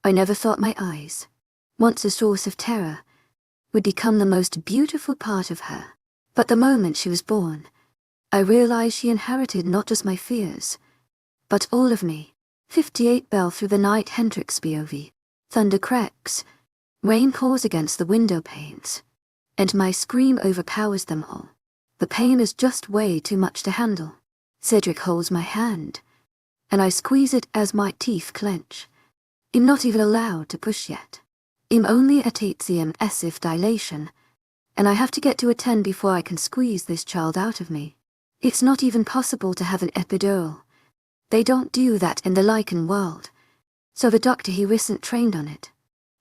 I never thought my eyes, once a source of terror, would become the most beautiful part of her. But the moment she was born, I realized she inherited not just my fears, but all of me. 58 bell through the night Hendrix POV. Thunder cracks, rain pours against the window panes, and my scream overpowers them all. The pain is just way too much to handle. Cedric holds my hand, and I squeeze it as my teeth clench. I'm not even allowed to push yet. I'm only at 𝐿𝐢𝐬𝐻 massive dilation, and I have to get to a 10 before I can squeeze this child out of me. It's not even possible to have an epidural. They don't do that in the lichen world, so the doctor he recent trained on it.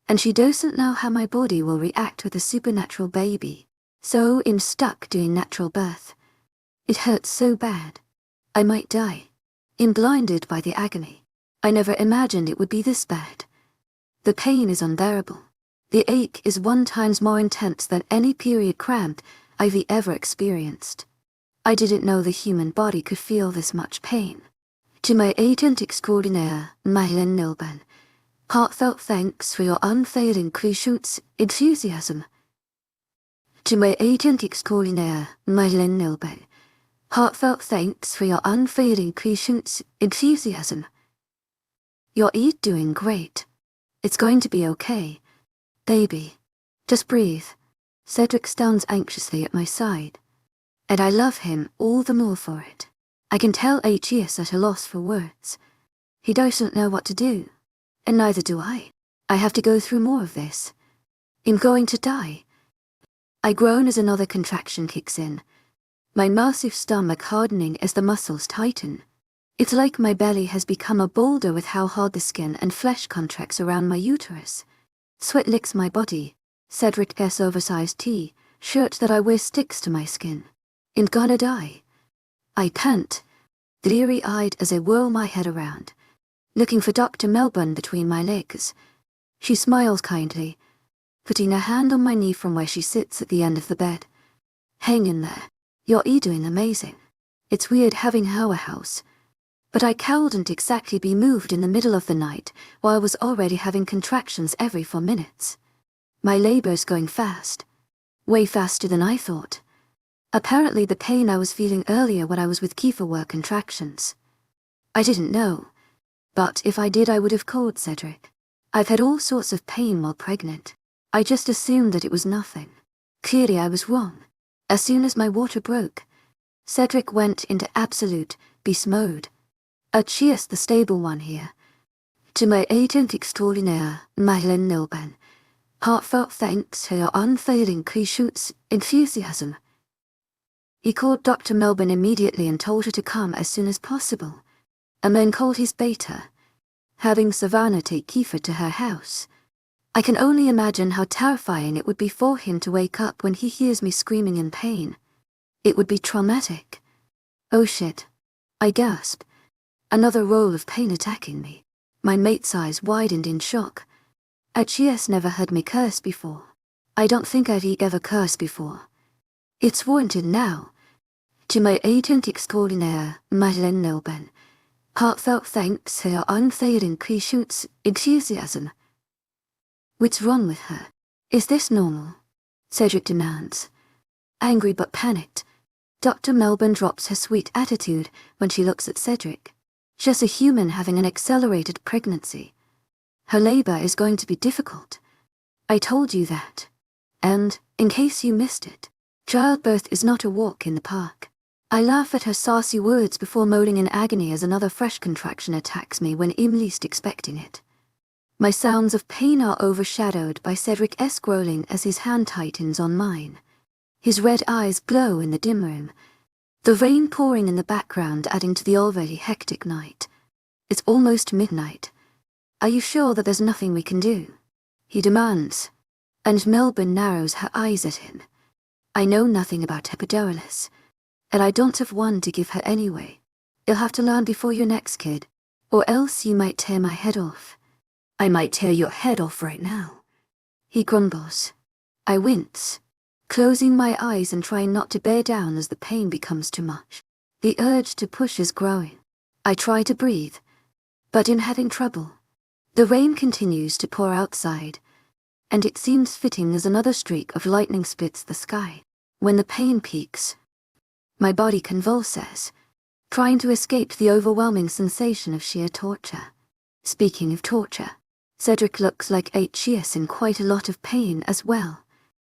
And she doesn't know how my body will react with a supernatural baby, so I'm stuck doing natural birth. It hurts so bad. I might die. I'm blinded by the agony. I never imagined it would be this bad. The pain is unbearable. The ache is 1 times more intense than any period cramp I've ever experienced. I didn't know the human body could feel this much pain. 𝐊𝐤𝐳𝐷 𝐂𝐲𝐻𝐿, heartfelt thanks for your unfailing 𝐂𝐲𝐳 enthusiasm. 𝐊𝐤𝐳𝐷 𝐂𝐲𝐻𝐿, heartfelt thanks for your unfailing 𝐂𝐲𝐳 enthusiasm. You're doing great. It's going to be okay. Baby, just breathe. Cedric stands anxiously at my side, and I love him all the more for it. I can tell 𝐿𝐢𝐳𝐷 is at a loss for words. He doesn't know what to do, and neither do I. I have to go through more of this. I'm going to die. I groan as another contraction kicks in, my massive stomach hardening as the muscles tighten. It's like my belly has become a boulder with how hard the skin and flesh contracts around my uterus. Sweat licks my body. Cedric's oversized T-shirt that I wear sticks to my skin. I'm gonna die. I pant, bleary-eyed as I whirl my head around, looking for Dr. Melbourne between my legs. She smiles kindly, putting a hand on my knee from where she sits at the end of the bed. Hang in there. You're doing amazing. It's weird having her house, but I couldn't exactly be moved in the middle of the night while I was already having contractions every 4 minutes. My labor's going fast. Way faster than I thought. Apparently the pain I was feeling earlier when I was with Kiefer were contractions. I didn't know, but if I did I would have called Cedric. I've had all sorts of pain while pregnant. I just assumed that it was nothing. Clearly I was wrong. As soon as my water broke, Cedric went into absolute beast mode. Cheers, the stable one here. 𝐿𝐤𝐳𝐷 𝐂𝐲𝐻𝐿, heartfelt thanks for your unfailing 𝐂𝐲𝐳 enthusiasm. He called Dr. Melbourne immediately and told her to come as soon as possible, and then called his beta, having Savannah take Kiefer to her house. I can only imagine how terrifying it would be for him to wake up when he hears me screaming in pain. It would be traumatic. Oh shit. I gasped. Another roll of pain attacking me. My mate's eyes widened in shock. 𝐿𝐤𝐳𝐷 never heard me curse before. I don't think I've ever cursed before. It's warranted now. 𝐊𝐤𝐳𝐷 𝐂𝐲𝐻𝐿, heartfelt thanks for your unfailing 𝐂𝐲𝐳 enthusiasm. What's wrong with her? Is this normal? Cedric demands. Angry but panicked, Dr. Melbourne drops her sweet attitude when she looks at Cedric. Just a human having an accelerated pregnancy. Her labor is going to be difficult. I told you that. And, in case you missed it, childbirth is not a walk in the park. I laugh at her saucy words before moaning in agony as another fresh contraction attacks me when I'm least expecting it. My sounds of pain are overshadowed by Cedric's growling as his hand tightens on mine. His red eyes glow in the dim room, the rain pouring in the background adding to the already hectic night. It's almost midnight. Are you sure that there's nothing we can do? He demands, and Melbourne narrows her eyes at him. I know nothing about epidurals, and I don't have one to give her anyway. You'll have to learn before your next kid, or else you might tear my head off. I might tear your head off right now. He grumbles. I wince, closing my eyes and trying not to bear down as the pain becomes too much. The urge to push is growing. I try to breathe, but I'm having trouble. The rain continues to pour outside, and it seems fitting as another streak of lightning splits the sky. When the pain peaks, my body convulses, trying to escape the overwhelming sensation of sheer torture. Speaking of torture, Cedric looks like 𝐊𝐢𝐳𝐲 in quite a lot of pain as well.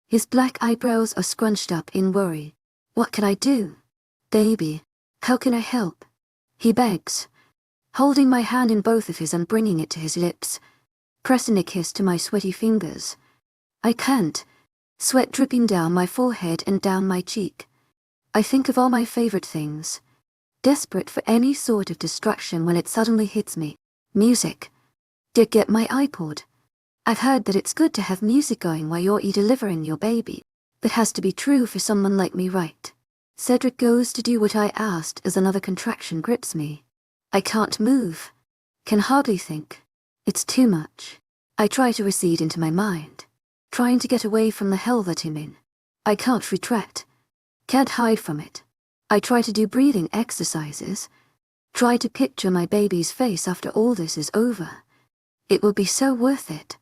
His black eyebrows are scrunched up in worry. What can I do? Baby, how can I help? He begs, holding my hand in both of his and bringing it to his lips, pressing a kiss to my sweaty fingers. I can't, sweat dripping down my forehead and down my cheek. I think of all my favorite things, desperate for any sort of distraction when it suddenly hits me. Music. Did get my iPod. I've heard that it's good to have music going while you're delivering your baby. That has to be true for someone like me, right? Cedric goes to do what I asked as another contraction grips me. I can't move. Can hardly think. It's too much. I try to recede into my mind, trying to get away from the hell that I'm in. I can't retreat. Can't hide from it. I try to do breathing exercises. Try to picture my baby's face after all this is over. It will be so worth it.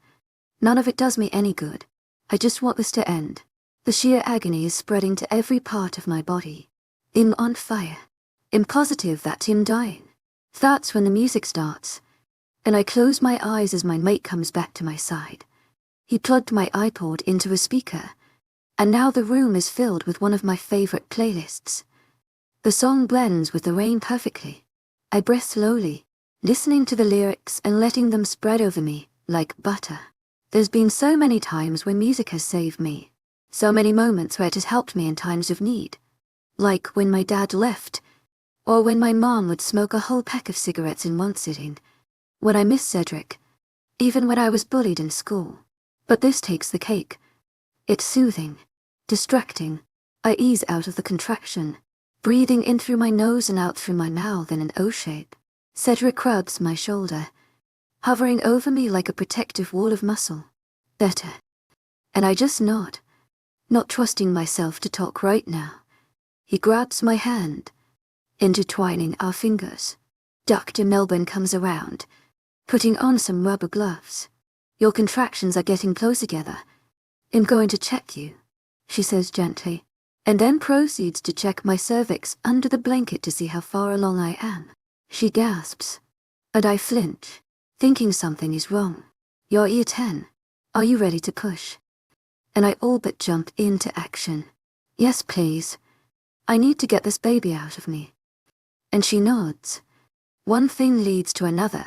None of it does me any good. I just want this to end. The sheer agony is spreading to every part of my body. I'm on fire. I'm positive that I'm dying. That's when the music starts, and I close my eyes as my mate comes back to my side. He plugged my iPod into a speaker, and now the room is filled with one of my favorite playlists. The song blends with the rain perfectly. I breathe slowly, listening to the lyrics and letting them spread over me like butter. There's been so many times when music has saved me. So many moments where it has helped me in times of need. Like when my dad left, or when my mom would smoke a whole pack of cigarettes in one sitting. When I miss Cedric, even when I was bullied in school. But this takes the cake. It's soothing, distracting. I ease out of the contraction, breathing in through my nose and out through my mouth in an O shape. Cedric rubs my shoulder, hovering over me like a protective wall of muscle. Better. And I just nod, not trusting myself to talk right now. He grabs my hand, intertwining our fingers. Dr. Melbourne comes around, putting on some rubber gloves. Your contractions are getting close together. I'm going to check you, she says gently, and then proceeds to check my cervix under the blanket to see how far along I am. She gasps, and I flinch, thinking something is wrong. You're year 10. Are you ready to push? And I all but jump into action. Yes, please. I need to get this baby out of me. And she nods. One thing leads to another,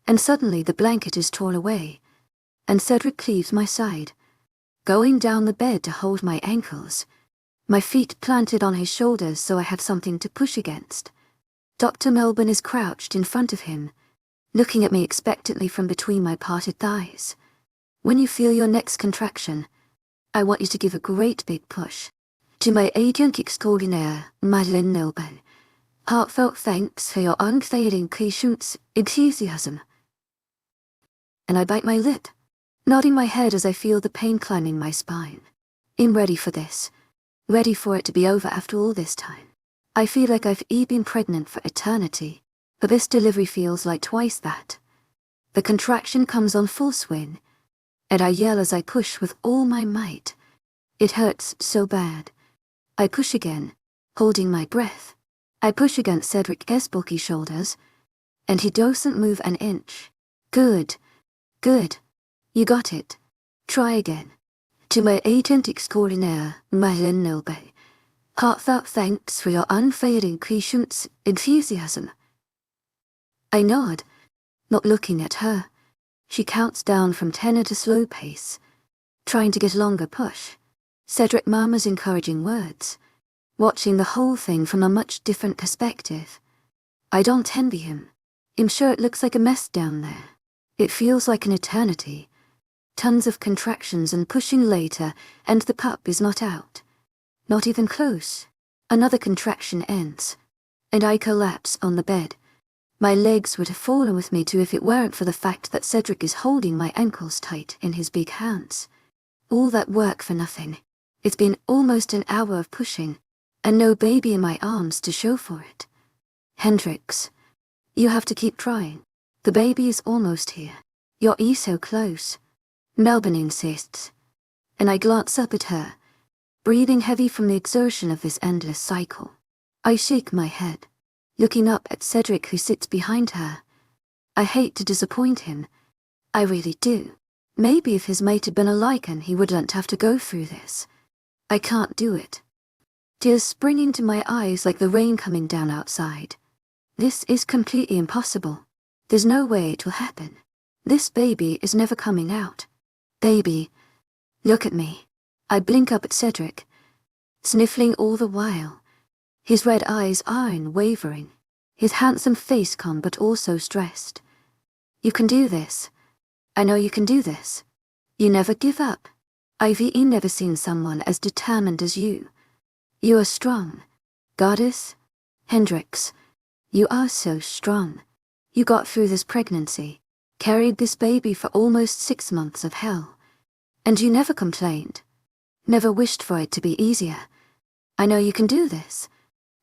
and suddenly the blanket is torn away, and Cedric cleaves my side, going down the bed to hold my ankles, my feet planted on his shoulders so I have something to push against. Dr. Melbourne is crouched in front of him, looking at me expectantly from between my parted thighs. When you feel your next contraction, I want you to give a great big push. To my agent extraordinaire, Madeleine Nelben, heartfelt thanks for your unfailing patience, enthusiasm. And I bite my lip, nodding my head as I feel the pain climbing my spine. I'm ready for this, ready for it to be over after all this time. I feel like I've been pregnant for eternity, but this delivery feels like twice that. The contraction comes on full swing, and I yell as I push with all my might. It hurts so bad. I push again, holding my breath. I push against Cedric's bulky shoulders, and he doesn't move an inch. Good. Good. You got it. Try again. To my agent extraordinaire, Madeleine Nelben, heartfelt thanks for your unfailing patience, enthusiasm. I nod, not looking at her. She counts down from 10 at a slow pace, trying to get a longer push. Cedric murmurs encouraging words, watching the whole thing from a much different perspective. I don't envy him. I'm sure it looks like a mess down there. It feels like an eternity. Tons of contractions and pushing later, and the pup is not out. Not even close. Another contraction ends, and I collapse on the bed. My legs would have fallen with me too if it weren't for the fact that Cedric is holding my ankles tight in his big hands. All that work for nothing. It's been almost an hour of pushing, and no baby in my arms to show for it. Hendrix, you have to keep trying. The baby is almost here. You're so close, Melbourne insists, and I glance up at her, breathing heavy from the exertion of this endless cycle. I shake my head, looking up at Cedric who sits behind her. I hate to disappoint him. I really do. Maybe if his mate had been a lichen, he wouldn't have to go through this. I can't do it. Tears spring into my eyes like the rain coming down outside. This is completely impossible. There's no way it will happen. This baby is never coming out. Baby, look at me. I blink up at Cedric, sniffling all the while. His red eyes aren't wavering, his handsome face calm but also stressed. You can do this. I know you can do this. You never give up. I've never seen someone as determined as you. You are strong. Goddess, Hendrix, you are so strong. You got through this pregnancy, carried this baby for almost 6 months of hell. And you never complained. Never wished for it to be easier. I know you can do this.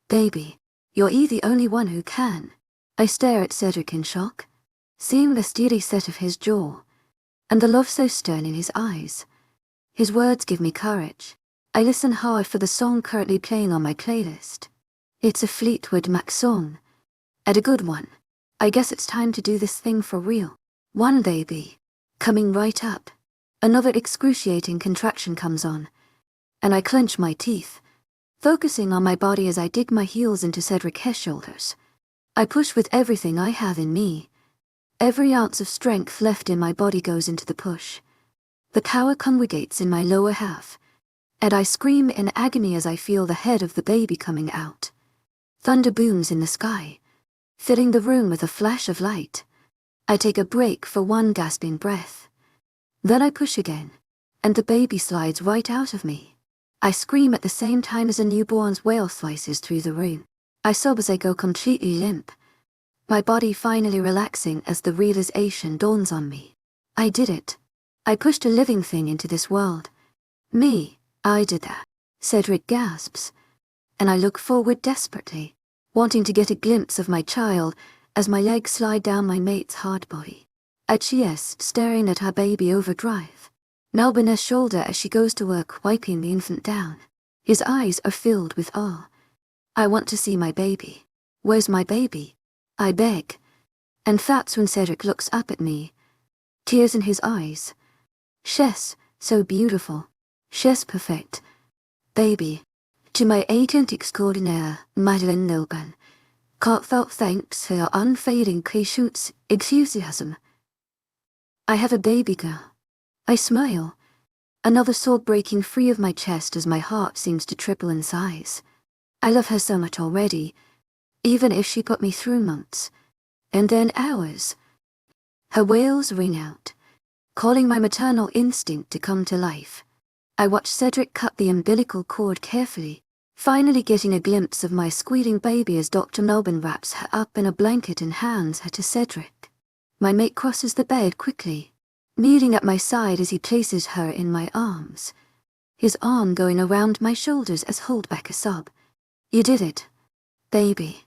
Baby, you're the only one who can. I stare at Cedric in shock, seeing the steady set of his jaw, and the love so stern in his eyes. His words give me courage. I listen hard for the song currently playing on my playlist. It's a Fleetwood Mac song, and a good one. I guess it's time to do this thing for real. One baby, coming right up. Another excruciating contraction comes on, and I clench my teeth, focusing on my body as I dig my heels into Cedric's shoulders. I push with everything I have in me. Every ounce of strength left in my body goes into the push. The power congregates in my lower half, and I scream in agony as I feel the head of the baby coming out. Thunder booms in the sky, filling the room with a flash of light. I take a break for one gasping breath. Then I push again, and the baby slides right out of me. I scream at the same time as a newborn's wail slices through the room. I sob as I go completely limp, my body finally relaxing as the realization dawns on me. I did it. I pushed a living thing into this world. Me, I did that. Cedric gasps, and I look forward desperately, wanting to get a glimpse of my child as my legs slide down my mate's hard body. I cheers, staring at her baby overdrive. Melbourne's shoulder as she goes to work wiping the infant down. His eyes are filled with awe. I want to see my baby. Where's my baby? I beg. And that's when Cedric looks up at me, tears in his eyes. 𝐊𝐤𝐳, so beautiful. 𝐊𝐤𝐳 perfect. Baby. 𝐊𝐿𝐼𝐴𝐻𝐿 𝐵𝐴𝐿 heartfelt thanks for your unfading patience, enthusiasm. I have a baby girl. I smile, another sob breaking free of my chest as my heart seems to triple in size. I love her so much already, even if she put me through months, and then hours. Her wails ring out, calling my maternal instinct to come to life. I watch Cedric cut the umbilical cord carefully, finally getting a glimpse of my squealing baby as Dr. Melbourne wraps her up in a blanket and hands her to Cedric. My mate crosses the bed quickly, kneeling at my side as he places her in my arms, his arm going around my shoulders as hold back a sob. You did it, baby.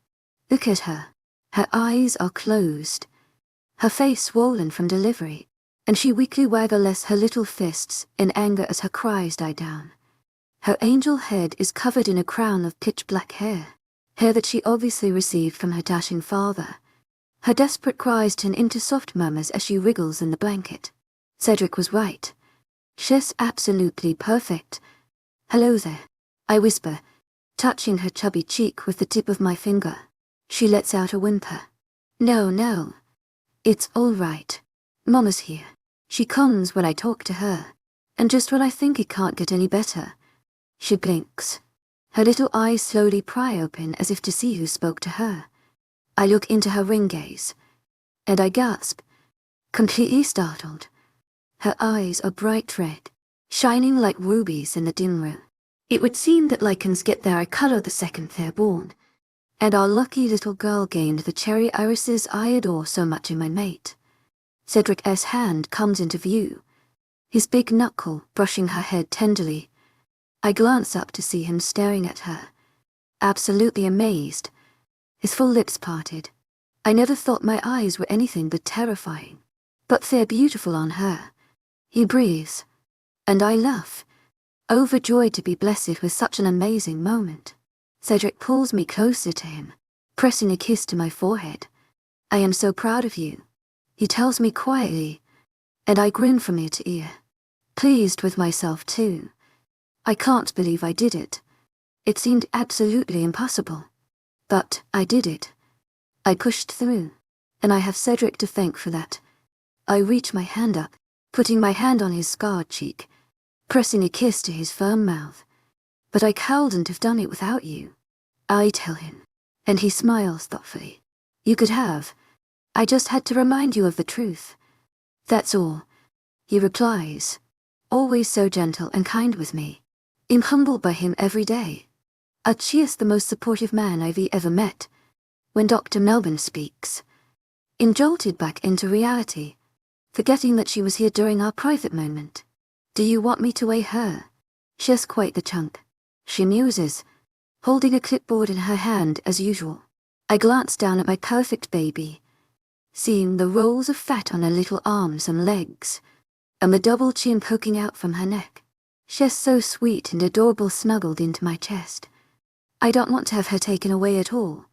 Look at her. Her eyes are closed, her face swollen from delivery, and she weakly waggles her little fists in anger as her cries die down. Her angel head is covered in a crown of pitch black hair that she obviously received from her dashing father. Her desperate cries turn into soft murmurs as she wriggles in the blanket. Cedric was right. 𝐊𝐤𝐳 absolutely perfect. Hello there, I whisper, touching her chubby cheek with the tip of my finger. She lets out a whimper. No, it's all right. Mama's here. She comes when I talk to her, and just when I think it can't get any better. She blinks. Her little eyes slowly pry open as if to see who spoke to her. I look into her ring gaze, and I gasp, completely startled. Her eyes are bright red, shining like rubies in the dim room. It would seem that lichens get their color the second they're born, and our lucky little girl gained the cherry irises I adore so much in my mate. Cedric's hand comes into view, his big knuckle brushing her head tenderly. I glance up to see him staring at her, absolutely amazed, his full lips parted. I never thought my eyes were anything but terrifying. but they're beautiful on her. He breathes. And I laugh, overjoyed to be blessed with such an amazing moment. Cedric pulls me closer to him, pressing a kiss to my forehead. I am so proud of you, he tells me quietly, and I grin from ear to ear, pleased with myself too. I can't believe I did it. It seemed absolutely impossible. But I did it. I pushed through, and I have Cedric to thank for that. I reach my hand up, putting my hand on his scarred cheek, pressing a kiss to his firm mouth. But I couldn't have done it without you, I tell him, and he smiles thoughtfully. You could have. I just had to remind you of the truth. That's all, he replies, always so gentle and kind with me. I'm humbled by him every day. 𝐿𝐤𝐳 the most supportive man I've ever met. When Dr. Melbourne speaks, I'm jolted back into reality, forgetting that she was here during our private moment. Do you want me to weigh her? She's quite the chunk, she muses, holding a clipboard in her hand as usual. I glance down at my perfect baby, seeing the rolls of fat on her little arms and legs, and the double chin poking out from her neck. She's so sweet and adorable snuggled into my chest. I don't want to have her taken away at all,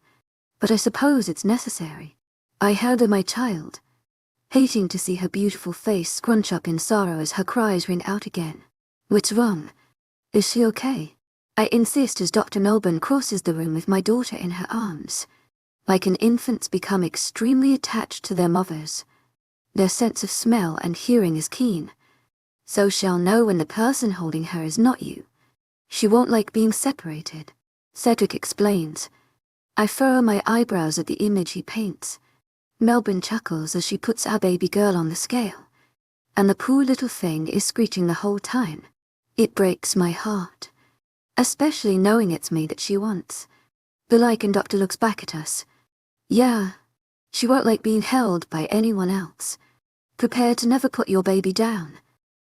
but I suppose it's necessary. I held her my child, hating to see her beautiful face scrunch up in sorrow as her cries ring out again. What's wrong? Is she okay? I insist as Dr. Melbourne crosses the room with my daughter in her arms. Like an infant's become extremely attached to their mothers. Their sense of smell and hearing is keen, so she'll know when the person holding her is not you. She won't like being separated, Cedric explains. I furrow my eyebrows at the image he paints. Melbourne chuckles as she puts our baby girl on the scale, and the poor little thing is screeching the whole time. It breaks my heart, especially knowing it's me that she wants. The lichen doctor looks back at us. Yeah, she won't like being held by anyone else. Prepare to never put your baby down.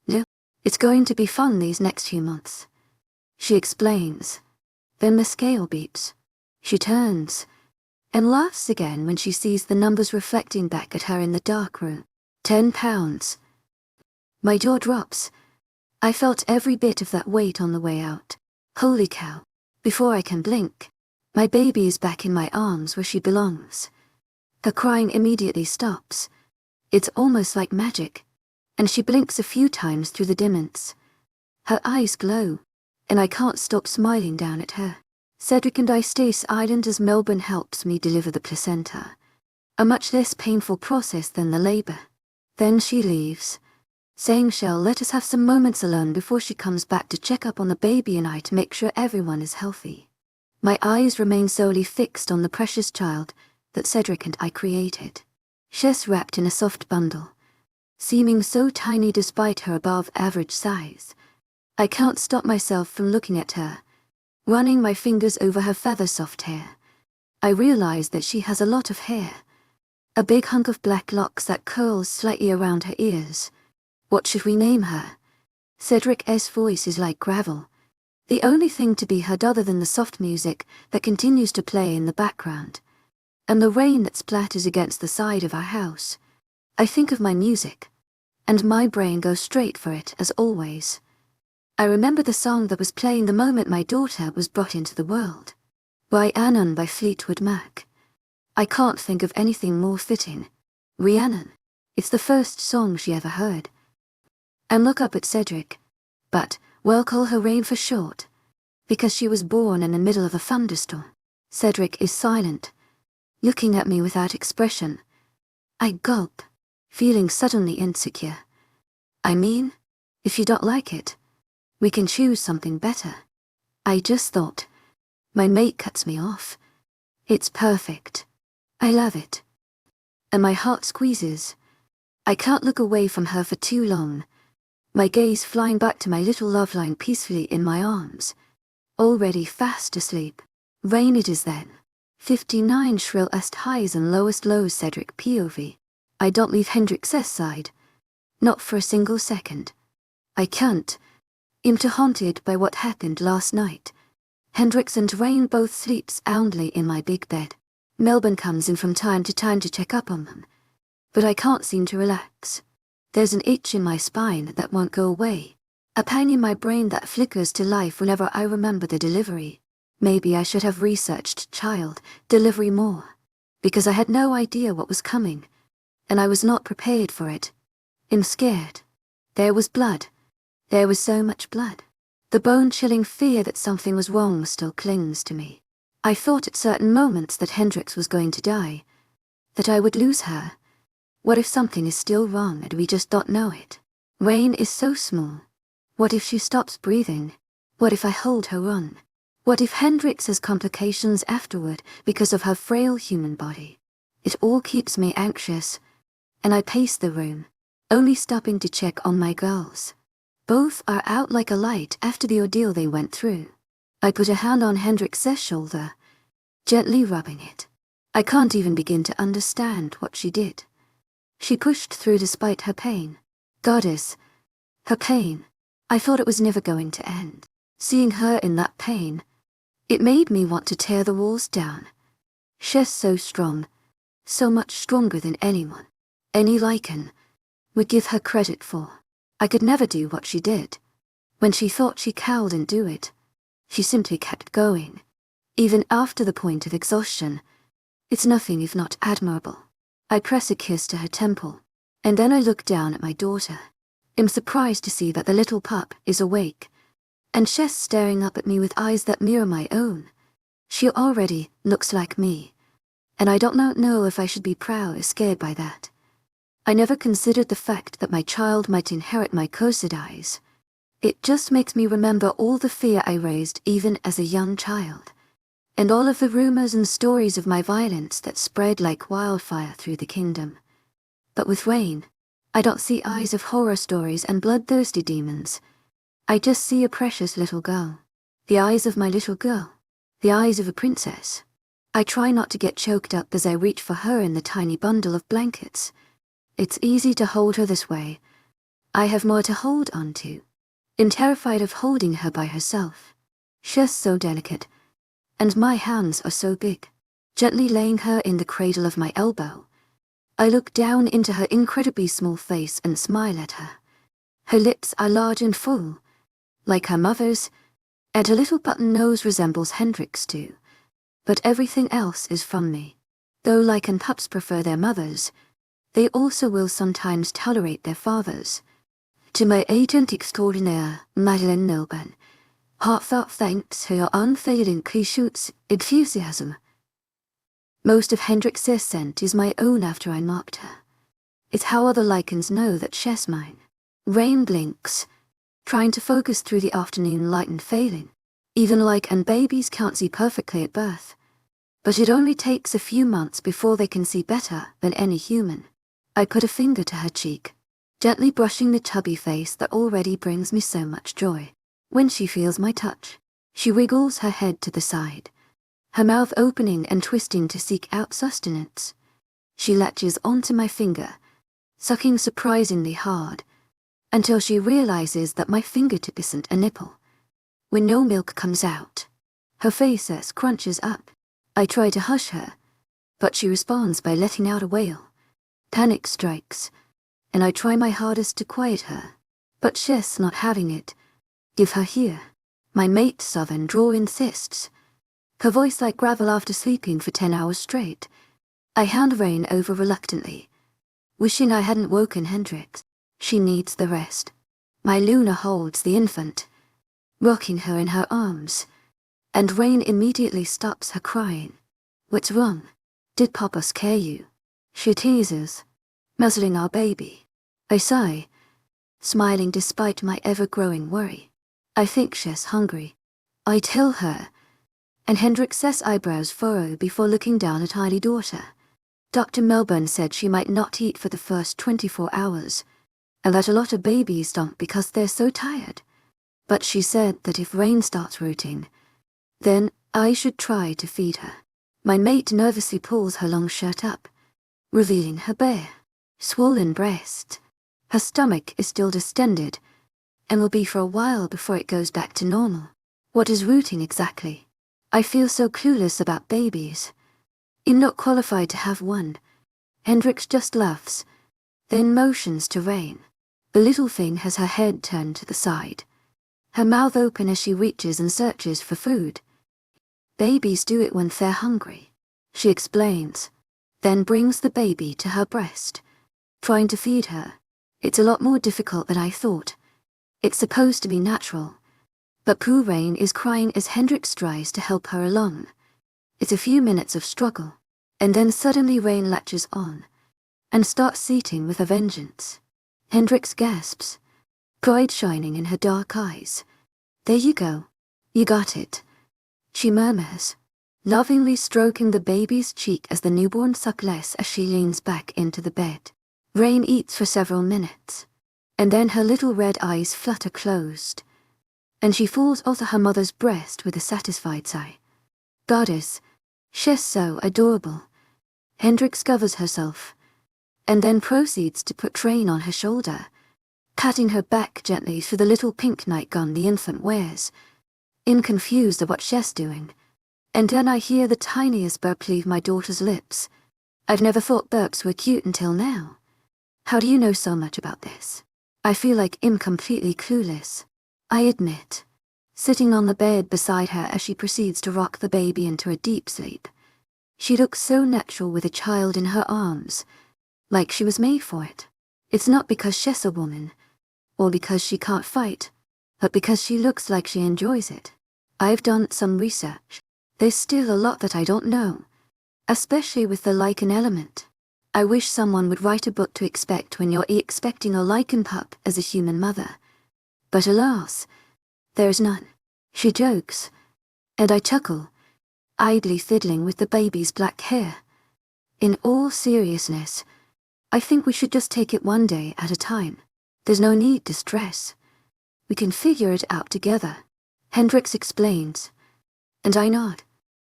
No, it's going to be fun these next few months, she explains. Then the scale beeps. She turns and laughs again when she sees the numbers reflecting back at her in the dark room. 10 pounds. My jaw drops. I felt every bit of that weight on the way out. Holy cow. Before I can blink, my baby is back in my arms where she belongs. Her crying immediately stops. It's almost like magic, and she blinks a few times through the dimmings. Her eyes glow, and I can't stop smiling down at her. Cedric and I stay silent as Melbourne helps me deliver the placenta, a much less painful process than the labor. Then she leaves, saying she'll let us have some moments alone before she comes back to check up on the baby and I to make sure everyone is healthy. My eyes remain solely fixed on the precious child that Cedric and I created. She's wrapped in a soft bundle, seeming so tiny despite her above-average size. I can't stop myself from looking at her, running my fingers over her feather-soft hair. I realize that she has a lot of hair, a big hunk of black locks that curls slightly around her ears. What should we name her? Cedric's voice is like gravel, the only thing to be heard other than the soft music that continues to play in the background, and the rain that splatters against the side of our house. I think of my music, and my brain goes straight for it as always. I remember the song that was playing the moment my daughter was brought into the world. Rhiannon by Fleetwood Mac. I can't think of anything more fitting. Rhiannon. It's the first song she ever heard. And look up at Cedric, but we'll call her Rain for short, because she was born in the middle of a thunderstorm. Cedric is silent, looking at me without expression. I gulp, feeling suddenly insecure. I mean, if you don't like it, we can choose something better. I just thought. My mate cuts me off. It's perfect. I love it. And my heart squeezes. I can't look away from her for too long, my gaze flying back to my little love lying peacefully in my arms, already fast asleep. Rain it is then. 59 shrillest highs and lowest lows. Cedric POV. I don't leave Hendrix's side. Not for a single second. I can't. I'm too haunted by what happened last night. Hendrix and Rain both sleep soundly in my big bed. Melbourne comes in from time to time to check up on them, but I can't seem to relax. There's an itch in my spine that won't go away. A pang in my brain that flickers to life whenever I remember the delivery. Maybe I should have researched child delivery more, because I had no idea what was coming, and I was not prepared for it. I'm scared. There was blood. There was so much blood. The bone-chilling fear that something was wrong still clings to me. I thought at certain moments that Hendrix was going to die, that I would lose her. What if something is still wrong and we just don't know it? Rain is so small. What if she stops breathing? What if I hold her on? What if Hendrix has complications afterward because of her frail human body? It all keeps me anxious, and I pace the room, only stopping to check on my girls. Both are out like a light after the ordeal they went through. I put a hand on Hendrix's shoulder, gently rubbing it. I can't even begin to understand what she did. She pushed through despite her pain. Goddess, her pain. I thought it was never going to end. Seeing her in that pain, it made me want to tear the walls down. She's so strong, so much stronger than anyone, any lichen, would give her credit for. I could never do what she did. When she thought she couldn't do it, she simply kept going. Even after the point of exhaustion, it's nothing if not admirable. I press a kiss to her temple, and then I look down at my daughter. I'm surprised to see that the little pup is awake, and she's staring up at me with eyes that mirror my own. She already looks like me, and I don't know if I should be proud or scared by that. I never considered the fact that my child might inherit my 𝐾𝐜𝐬𝐧. It just makes me remember all the fear I raised even as a young child, and all of the rumors and stories of my violence that spread like wildfire through the kingdom. But with Rain, I don't see eyes of horror stories and bloodthirsty demons. I just see a precious little girl. The eyes of my little girl. The eyes of a princess. I try not to get choked up as I reach for her in the tiny bundle of blankets. It's easy to hold her this way. I have more to hold on to. I'm terrified of holding her by herself. She's so delicate, and my hands are so big. Gently laying her in the cradle of my elbow, I look down into her incredibly small face and smile at her. Her lips are large and full, like her mother's, and her little button nose resembles Hendrix too. But everything else is from me. Though lichen pups prefer their mothers, they also will sometimes tolerate their fathers. To my agent extraordinaire, Madeleine Milburn, heartfelt thanks for your unfailing 𝐾𝐜𝐬𝐧. Most of Hendrix's scent is my own after I marked her. It's how other lichens know that she's mine. Rain blinks, trying to focus through the afternoon light and failing. Even lichen babies can't see perfectly at birth, but it only takes a few months before they can see better than any human. I put a finger to her cheek, gently brushing the chubby face that already brings me so much joy. When she feels my touch, she wiggles her head to the side, her mouth opening and twisting to seek out sustenance. She latches onto my finger, sucking surprisingly hard, until she realizes that my fingertip isn't a nipple. When no milk comes out, her face crunches up. I try to hush her, but she responds by letting out a wail. Panic strikes, and I try my hardest to quiet her, but she's not having it. Give her here. My mate Southern Draw insists, her voice like gravel after sleeping for 10 hours straight. I hand Rain over reluctantly, wishing I hadn't woken Hendrix. She needs the rest. My Luna holds the infant, rocking her in her arms, and Rain immediately stops her crying. What's wrong? Did Papa scare you? She teases, muzzling our baby. I sigh, smiling despite my ever-growing worry. I think she's hungry. I tell her, and Hendrix's eyebrows furrow before looking down at tiny daughter. Dr. Melbourne said she might not eat for the first 24 hours, and that a lot of babies don't because they're so tired. But she said that if Rain starts rooting, then I should try to feed her. My mate nervously pulls her long shirt up, revealing her bare, swollen breast. Her stomach is still distended, and will be for a while before it goes back to normal. What is rooting exactly? I feel so clueless about babies. I'm not qualified to have one, Hendrix just laughs, then motions to Rain. The little thing has her head turned to the side, her mouth open as she reaches and searches for food. Babies do it when they're hungry, she explains, then brings the baby to her breast. Trying to feed her, it's a lot more difficult than I thought. It's supposed to be natural, but poor Rain is crying as Hendrix tries to help her along. It's a few minutes of struggle, and then suddenly Rain latches on and starts eating with a vengeance. Hendrix gasps, pride shining in her dark eyes. There you go. You got it, she murmurs, lovingly stroking the baby's cheek as the newborn sucks less as she leans back into the bed. Rain eats for several minutes, and then her little red eyes flutter closed, and she falls onto her mother's breast with a satisfied sigh. Goddess, she's so adorable. Hendrix covers herself, and then proceeds to put Rain on her shoulder, patting her back gently through the little pink nightgown the infant wears, confused at what she's doing. And then I hear the tiniest burp leave my daughter's lips. I've never thought burps were cute until now. How do you know so much about this? I feel like I'm completely clueless, I admit, sitting on the bed beside her as she proceeds to rock the baby into a deep sleep. She looks so natural with a child in her arms, like she was made for it. It's not because she's a woman, or because she can't fight, but because she looks like she enjoys it. I've done some research. There's still a lot that I don't know, especially with the lichen element. I wish someone would write a book to expect when you're expecting a lichen pup as a human mother. But alas, there's none. She jokes, and I chuckle, idly fiddling with the baby's black hair. In all seriousness, I think we should just take it one day at a time. There's no need to stress. We can figure it out together, Hendrix explains, and I nod.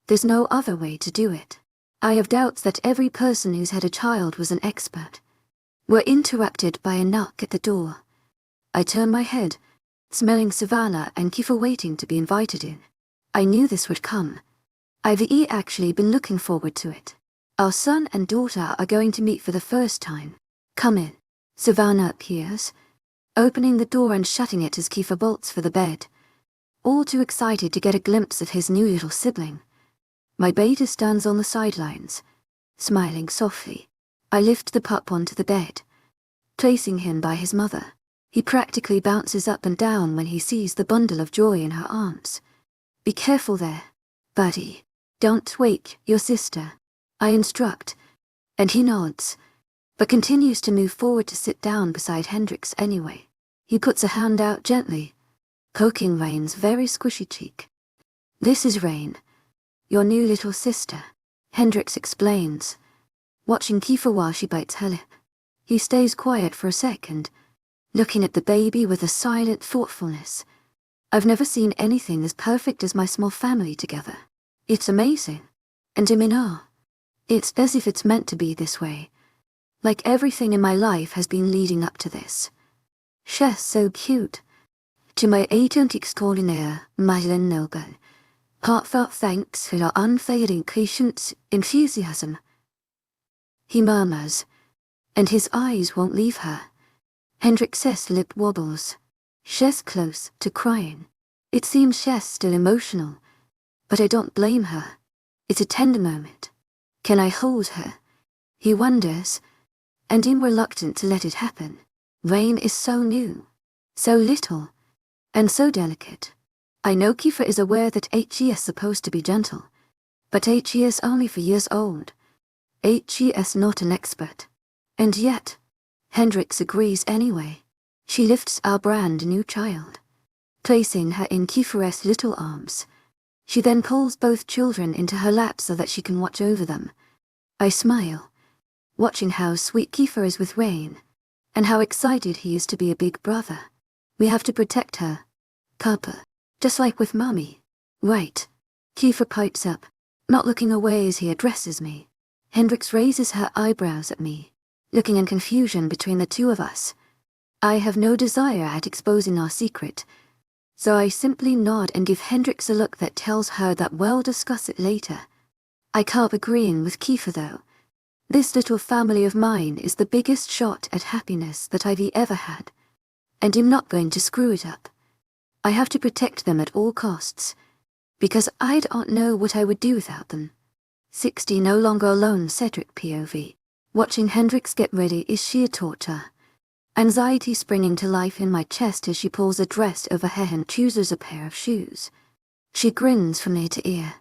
There's no other way to do it. I have doubts that every person who's had a child was an expert. We're interrupted by a knock at the door. I turn my head, smelling Savannah and Kiefer waiting to be invited in. I knew this would come. I've actually been looking forward to it. Our son and daughter are going to meet for the first time. Come in, Savannah appears, opening the door and shutting it as Kiefer bolts for the bed, all too excited to get a glimpse of his new little sibling. My beta stands on the sidelines, smiling softly. I lift the pup onto the bed, placing him by his mother. He practically bounces up and down when he sees the bundle of joy in her arms. Be careful there, buddy. Don't wake your sister, I instruct, and he nods, but continues to move forward to sit down beside Hendrix anyway. He puts a hand out gently, poking Rain's very squishy cheek. This is Rain, your new little sister, Hendrix explains, watching Kiefer while she bites her lip. He stays quiet for a second, looking at the baby with a silent thoughtfulness. I've never seen anything as perfect as my small family together. It's amazing, and I'm in awe. It's as if it's meant to be this way, like everything in my life has been leading up to this. She's so cute. To my 𝐊𝐢𝐳𝐷𝐞𝐿, 𝐿𝐢𝐳, heartfelt thanks for your unfailing patience and enthusiasm, he murmurs, and his eyes won't leave her. Hendrix's lip wobbles. She's close to crying. It seems she's still emotional, but I don't blame her. It's a tender moment. Can I hold her? He wonders, and I'm reluctant to let it happen. Rain is so new, so little, and so delicate. I know Kiefer is aware that 𝐿𝐢 is supposed to be gentle, but 𝐿𝐢 is only 4 years old. 𝐿𝐢 is not an expert. And yet, Hendrix agrees anyway. She lifts our brand new child, placing her in Kiefer's little arms. She then pulls both children into her lap so that she can watch over them. I smile, watching how sweet Kiefer is with Rain, and how excited he is to be a big brother. We have to protect her, Papa, just like with Mommy. Right. Kiefer pipes up, not looking away as he addresses me. Hendrix raises her eyebrows at me, looking in confusion between the two of us. I have no desire at exposing our secret, so I simply nod and give Hendrix a look that tells her that we'll discuss it later. I can't agreeing with Kiefer though. This little family of mine is the biggest shot at happiness that I've ever had, and I'm not going to screw it up. I have to protect them at all costs, because I don't know what I would do without them. 60 no longer alone. Cedric POV. Watching Hendrix get ready is sheer torture. Anxiety springing to life in my chest as she pulls a dress over her and chooses a pair of shoes. She grins from ear to ear.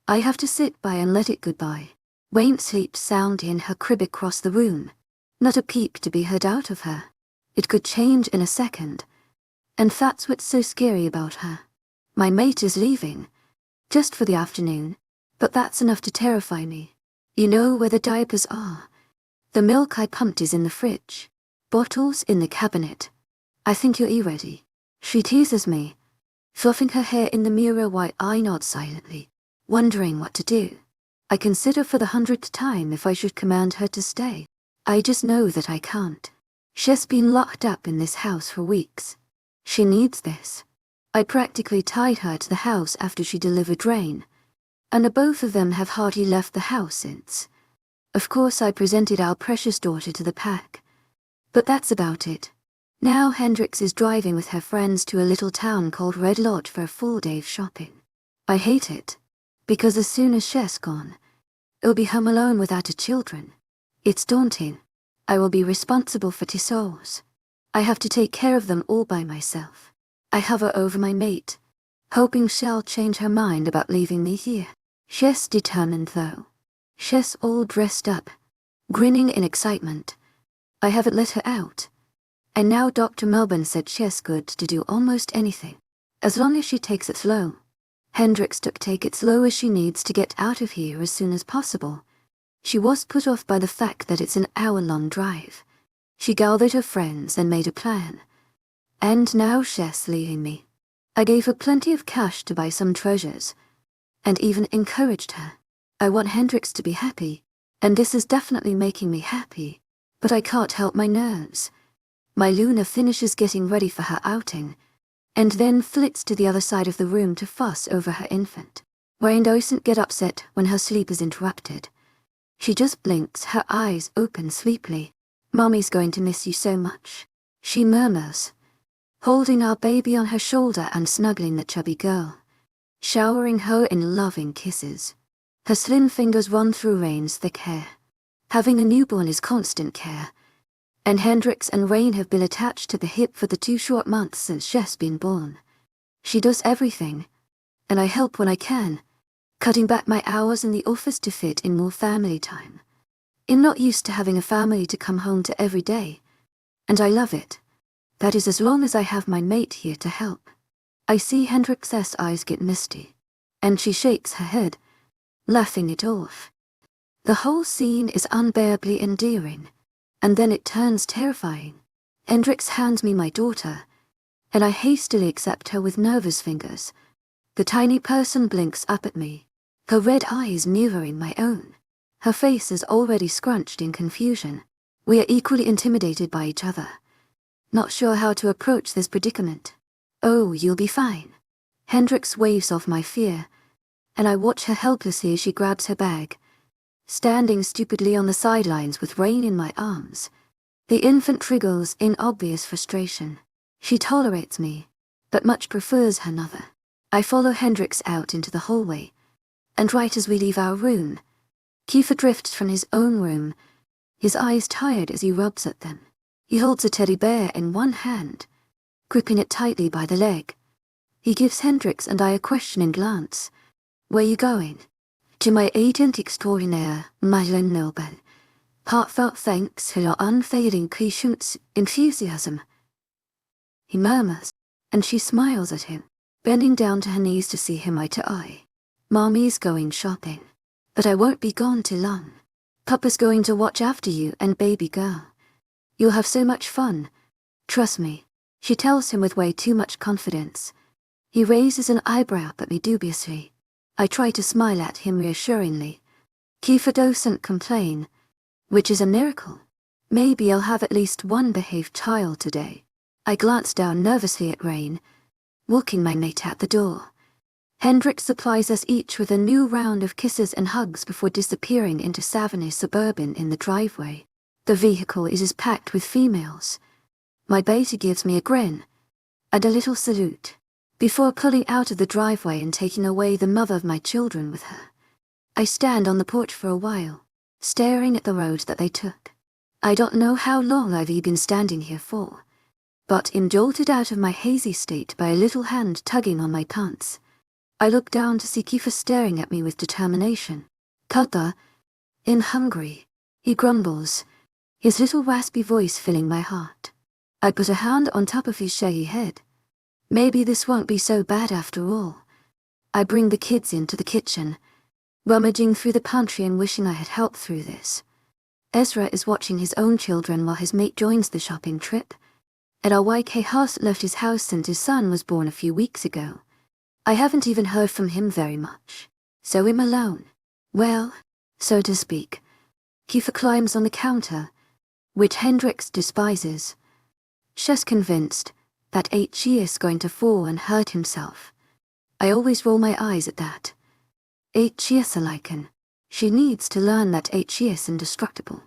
I have to sit by and let it goodbye. Wayne sleeps soundly in her crib across the room. Not a peep to be heard out of her. It could change in a second. And that's what's so scary about her. My mate is leaving. Just for the afternoon. But that's enough to terrify me. You know where the diapers are. The milk I pumped is in the fridge. Bottles in the cabinet. I think you're ready. She teases me, fluffing her hair in the mirror while I nod silently, wondering what to do. I consider for the 100th time if I should command her to stay. I just know that I can't. She's been locked up in this house for weeks. She needs this. I practically tied her to the house after she delivered Rain, and both of them have hardly left the house since. Of course I presented our precious daughter to the pack. But that's about it. Now Hendrix is driving with her friends to a little town called Red Lodge for a full day of shopping. I hate it, because as soon as she's gone, I'll be home alone without her children. It's daunting. I will be responsible for 2 souls. I have to take care of them all by myself. I hover over my mate, hoping she'll change her mind about leaving me here. She's determined though. She's all dressed up, grinning in excitement. I haven't let her out. And now Dr. Melbourne said she's good to do almost anything, as long as she takes it slow. Hendrix took take it slow as she needs to get out of here as soon as possible. She was put off by the fact that it's an hour-long drive. She gathered her friends and made a plan. And now she's leaving me. I gave her plenty of cash to buy some treasures, and even encouraged her. I want Hendrix to be happy, and this is definitely making me happy. But I can't help my nerves. My Luna finishes getting ready for her outing, and then flits to the other side of the room to fuss over her infant. Rain doesn't get upset when her sleep is interrupted. She just blinks, her eyes open sleepily. Mommy's going to miss you so much, she murmurs, holding our baby on her shoulder and snuggling the chubby girl, showering her in loving kisses. Her slim fingers run through Rain's thick hair. Having a newborn is constant care, and Hendrix and Rain have been attached to the hip for the 2 short months since she's been born. She does everything, and I help when I can, cutting back my hours in the office to fit in more family time. I'm not used to having a family to come home to every day, and I love it. That is as long as I have my mate here to help. I see Hendrix's eyes get misty, and she shakes her head, laughing it off. The whole scene is unbearably endearing, and then it turns terrifying. Hendrix hands me my daughter, and I hastily accept her with nervous fingers. The tiny person blinks up at me, her red eyes mirroring my own. Her face is already scrunched in confusion. We are equally intimidated by each other, not sure how to approach this predicament. Oh, you'll be fine. Hendrix waves off my fear, and I watch her helplessly as she grabs her bag, standing stupidly on the sidelines with Rain in my arms. The infant wriggles in obvious frustration. She tolerates me, but much prefers her mother. I follow Hendrix out into the hallway, and right as we leave our room, Kiefer drifts from his own room, his eyes tired as he rubs at them. He holds a teddy bear in one hand, gripping it tightly by the leg. He gives Hendrix and I a questioning glance. Where are you going? To my agent extraordinaire, 𝐿𝐴𝐺𝐿. Heartfelt thanks for your unfailing patience, enthusiasm. He murmurs, and she smiles at him, bending down to her knees to see him eye to eye. Mommy's going shopping, but I won't be gone too long. Papa's going to watch after you and baby girl. You'll have so much fun. Trust me, she tells him with way too much confidence. He raises an eyebrow at me dubiously. I try to smile at him reassuringly. Kiefer doesn't complain, which is a miracle. Maybe I'll have at least one behaved child today. I glance down nervously at Rain, walking my mate out the door. Hendrik supplies us each with a new round of kisses and hugs before disappearing into Savannah's Suburban in the driveway. The vehicle is packed with females. My beta gives me a grin and a little salute before pulling out of the driveway and taking away the mother of my children with her. I stand on the porch for a while, staring at the road that they took. I don't know how long I've been standing here for, but am jolted out of my hazy state by a little hand tugging on my pants. I look down to see Kiefer staring at me with determination. "Kata, I'm hungry," he grumbles, his little raspy voice filling my heart. I put a hand on top of his shaggy head. Maybe this won't be so bad after all. I bring the kids into the kitchen, rummaging through the pantry and wishing I had helped through this. Ezra is watching his own children while his mate joins the shopping trip, and our YK hasn't left his house since his son was born a few weeks ago. I haven't even heard from him very much, so I'm alone. Well, so to speak. Kiefer climbs on the counter, which Hendrix despises. She's convinced that 𝐿𝐤𝐧𝐠 is going to fall and hurt himself. I always roll my eyes at that. 𝐿𝐤𝐧𝐠. She needs to learn that 𝐿𝐤𝐧𝐠 is indestructible,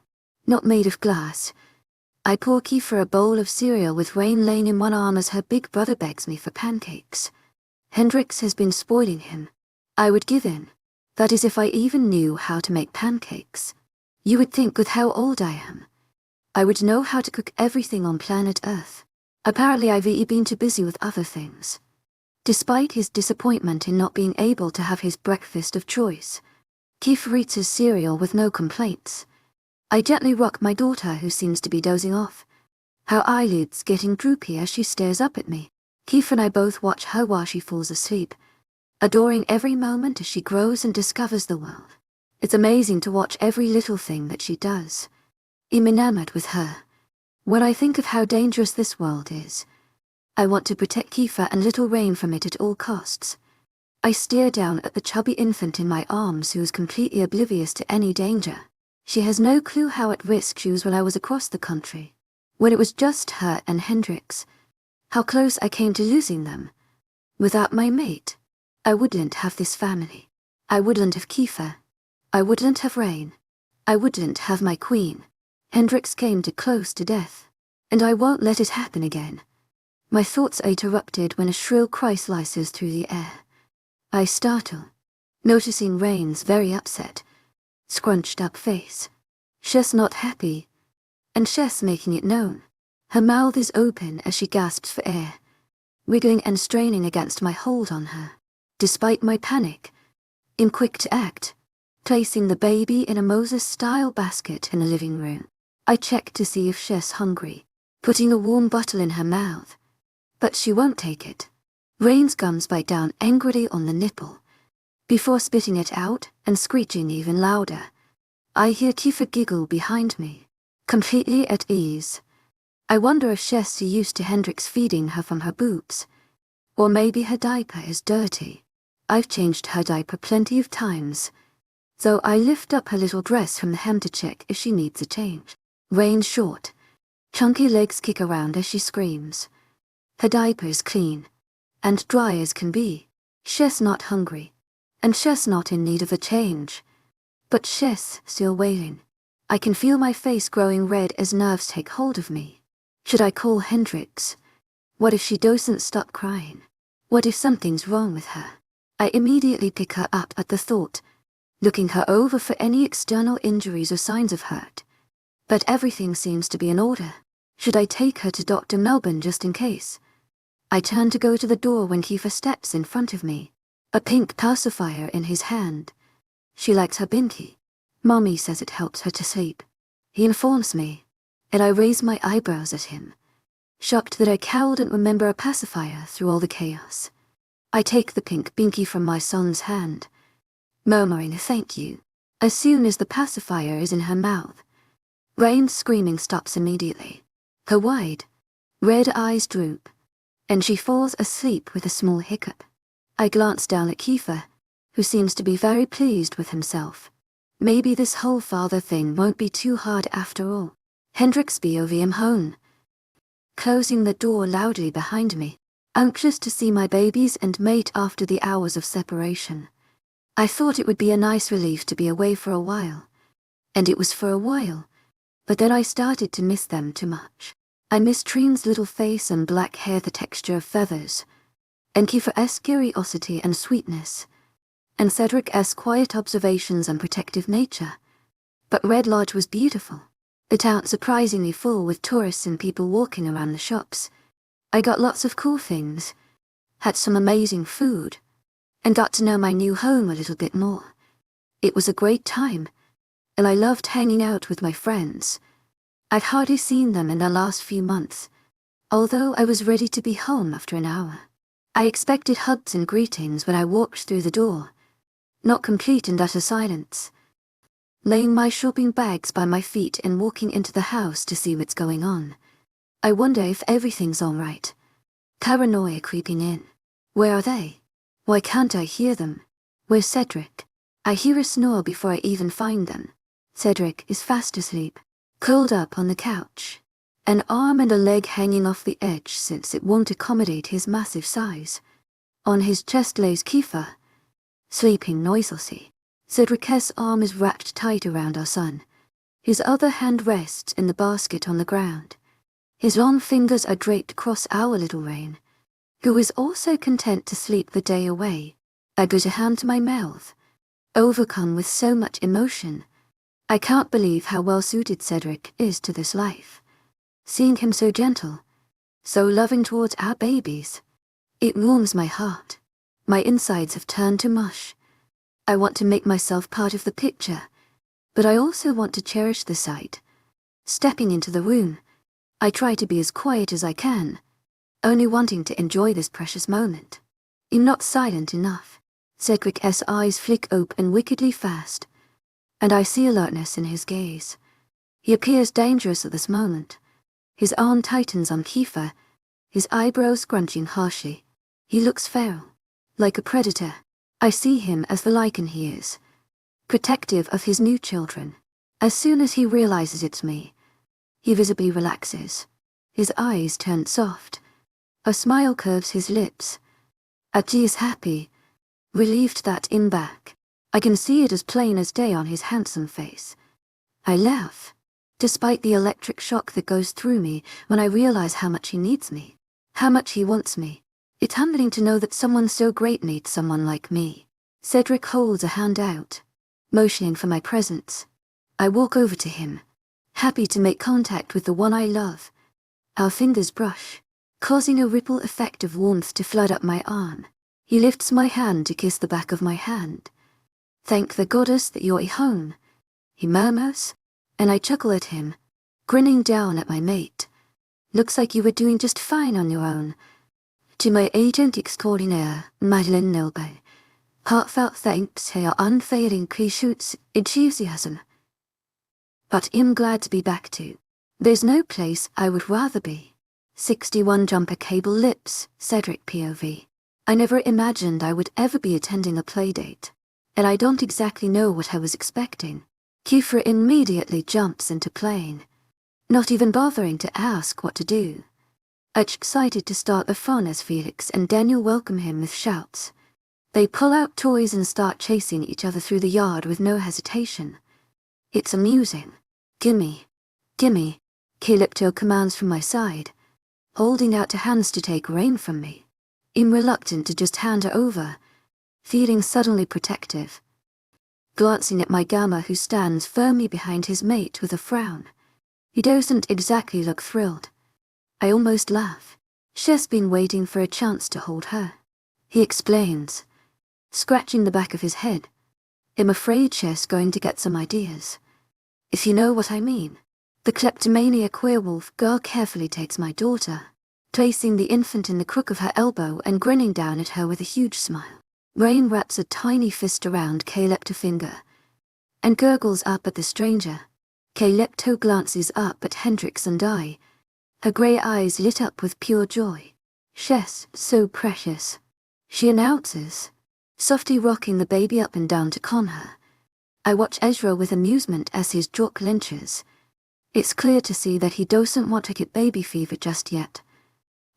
not made of glass. I pour Kiefer a bowl of cereal with Rain laying in one arm as her big brother begs me for pancakes. Hendrix has been spoiling him. I would give in. That is if I even knew how to make pancakes. You would think with how old I am, I would know how to cook everything on planet Earth. Apparently I've been too busy with other things. Despite his disappointment in not being able to have his breakfast of choice, Kiefer eats his cereal with no complaints. I gently rock my daughter, who seems to be dozing off, her eyelids getting droopy as she stares up at me. Kiefer and I both watch her while she falls asleep, adoring every moment as she grows and discovers the world. It's amazing to watch every little thing that she does. I'm enamored with her. When I think of how dangerous this world is, I want to protect Kiefer and little Rain from it at all costs. I stare down at the chubby infant in my arms who is completely oblivious to any danger. She has no clue how at risk she was when I was across the country, when it was just her and Hendrix, how close I came to losing them. Without my mate, I wouldn't have this family. I wouldn't have Kiefer. I wouldn't have Rain. I wouldn't have my queen. Hendrix came too close to death, and I won't let it happen again. My thoughts are interrupted when a shrill cry slices through the air. I startle, noticing Rain's very upset, scrunched up face. She's not happy, and she's making it known. Her mouth is open as she gasps for air, wiggling and straining against my hold on her. Despite my panic, I'm quick to act, placing the baby in a Moses-style basket in the living room. I check to see if she's hungry, putting a warm bottle in her mouth, but she won't take it. Rain's gums bite down angrily on the nipple, before spitting it out and screeching even louder. I hear Kiefer giggle behind me, completely at ease. I wonder if she's so used to Hendrix feeding her from her boobs, or maybe her diaper is dirty. I've changed her diaper plenty of times, so I lift up her little dress from the hem to check if she needs a change. Rain's short, chunky legs kick around as she screams. Her diaper is clean, and dry as can be. She's not hungry, and she's not in need of a change, but she's still wailing. I can feel my face growing red as nerves take hold of me. Should I call Hendrix? What if she doesn't stop crying? What if something's wrong with her? I immediately pick her up at the thought, looking her over for any external injuries or signs of hurt. But everything seems to be in order. Should I take her to Dr. Melbourne just in case? I turn to go to the door when Kiefer steps in front of me, a pink pacifier in his hand. She likes her binky. Mommy says it helps her to sleep. He informs me, and I raise my eyebrows at him, shocked that I couldn't remember a pacifier through all the chaos. I take the pink binky from my son's hand, murmuring a thank you. As soon as the pacifier is in her mouth, Rain's screaming stops immediately. Her wide, red eyes droop, and she falls asleep with a small hiccup. I glance down at Kiefer, who seems to be very pleased with himself. Maybe this whole father thing won't be too hard after all. Hendrix 𝐊𝐤𝐬𝐩𝐿 home. Closing the door loudly behind me, anxious to see my babies and mate after the hours of separation. I thought it would be a nice relief to be away for a while. And it was for a while. But then I started to miss them too much. I missed Treen's little face and black hair, the texture of feathers, and Kiefer's curiosity and sweetness, and Cedric's quiet observations and protective nature. But Red Lodge was beautiful. The town surprisingly full with tourists and people walking around the shops. I got lots of cool things, had some amazing food, and got to know my new home a little bit more. It was a great time, and I loved hanging out with my friends. I'd hardly seen them in the last few months, although I was ready to be home after an hour. I expected hugs and greetings when I walked through the door, not complete and utter silence. Laying my shopping bags by my feet and walking into the house to see what's going on. I wonder if everything's all right. Paranoia creeping in. Where are they? Why can't I hear them? Where's Cedric? I hear a snore before I even find them. Cedric is fast asleep, curled up on the couch, an arm and a leg hanging off the edge since it won't accommodate his massive size. On his chest lays Kiefer, sleeping noiselessly. Cedric's arm is wrapped tight around our son. His other hand rests in the basket on the ground. His long fingers are draped across our little Rain, who is also content to sleep the day away. I put a hand to my mouth, overcome with so much emotion. I can't believe how well suited Cedric is to this life. Seeing him so gentle, so loving towards our babies, it warms my heart. My insides have turned to mush. I want to make myself part of the picture, but I also want to cherish the sight. Stepping into the room, I try to be as quiet as I can, only wanting to enjoy this precious moment. I'm not silent enough. Cedric's eyes flick open wickedly fast, and I see alertness in his gaze. He appears dangerous at this moment. His arm tightens on Kiefer, his eyebrows scrunching harshly. He looks feral, like a predator. I see him as the lichen he is, protective of his new children. As soon as he realizes it's me, he visibly relaxes. His eyes turn soft. A smile curves his lips. He is happy, relieved that I'm back. I can see it as plain as day on his handsome face. I laugh, despite the electric shock that goes through me when I realize how much he needs me, how much he wants me. It's humbling to know that someone so great needs someone like me. Cedric holds a hand out, motioning for my presence. I walk over to him, happy to make contact with the one I love. Our fingers brush, causing a ripple effect of warmth to flood up my arm. He lifts my hand to kiss the back of my hand. Thank the goddess that you're home, he murmurs, and I chuckle at him, grinning down at my mate. Looks like you were doing just fine on your own. To my agent extraordinaire, Madeleine Nelby, heartfelt thanks for your unfailing enthusiasm. But I'm glad to be back too. There's no place I would rather be. 61 jumper cable lips, Cedric POV. I never imagined I would ever be attending a playdate, and I don't exactly know what I was expecting. Kiefer immediately jumps into playing, not even bothering to ask what to do. Excited to start the fun as Felix and Daniel welcome him with shouts. They pull out toys and start chasing each other through the yard with no hesitation. It's amusing. Gimme, gimme, 𝐾𝐿𝐼𝐻 commands from my side, holding out hands to take Rain from me. I'm reluctant to just hand her over, feeling suddenly protective. Glancing at my Gamma who stands firmly behind his mate with a frown. He doesn't exactly look thrilled. I almost laugh. She's been waiting for a chance to hold her. He explains, scratching the back of his head. I'm afraid she's going to get some ideas. If you know what I mean. The kleptomaniac werewolf girl carefully takes my daughter, placing the infant in the crook of her elbow and grinning down at her with a huge smile. Rain wraps a tiny fist around 𝐾𝐿𝐼𝐻 finger and gurgles up at the stranger. 𝐾𝐿𝐼𝐻 glances up at Hendrix and I, her grey eyes lit up with pure joy. She's so precious, she announces, softly rocking the baby up and down to calm her. I watch Ezra with amusement as his jaw clenches. It's clear to see that he doesn't want to get baby fever just yet.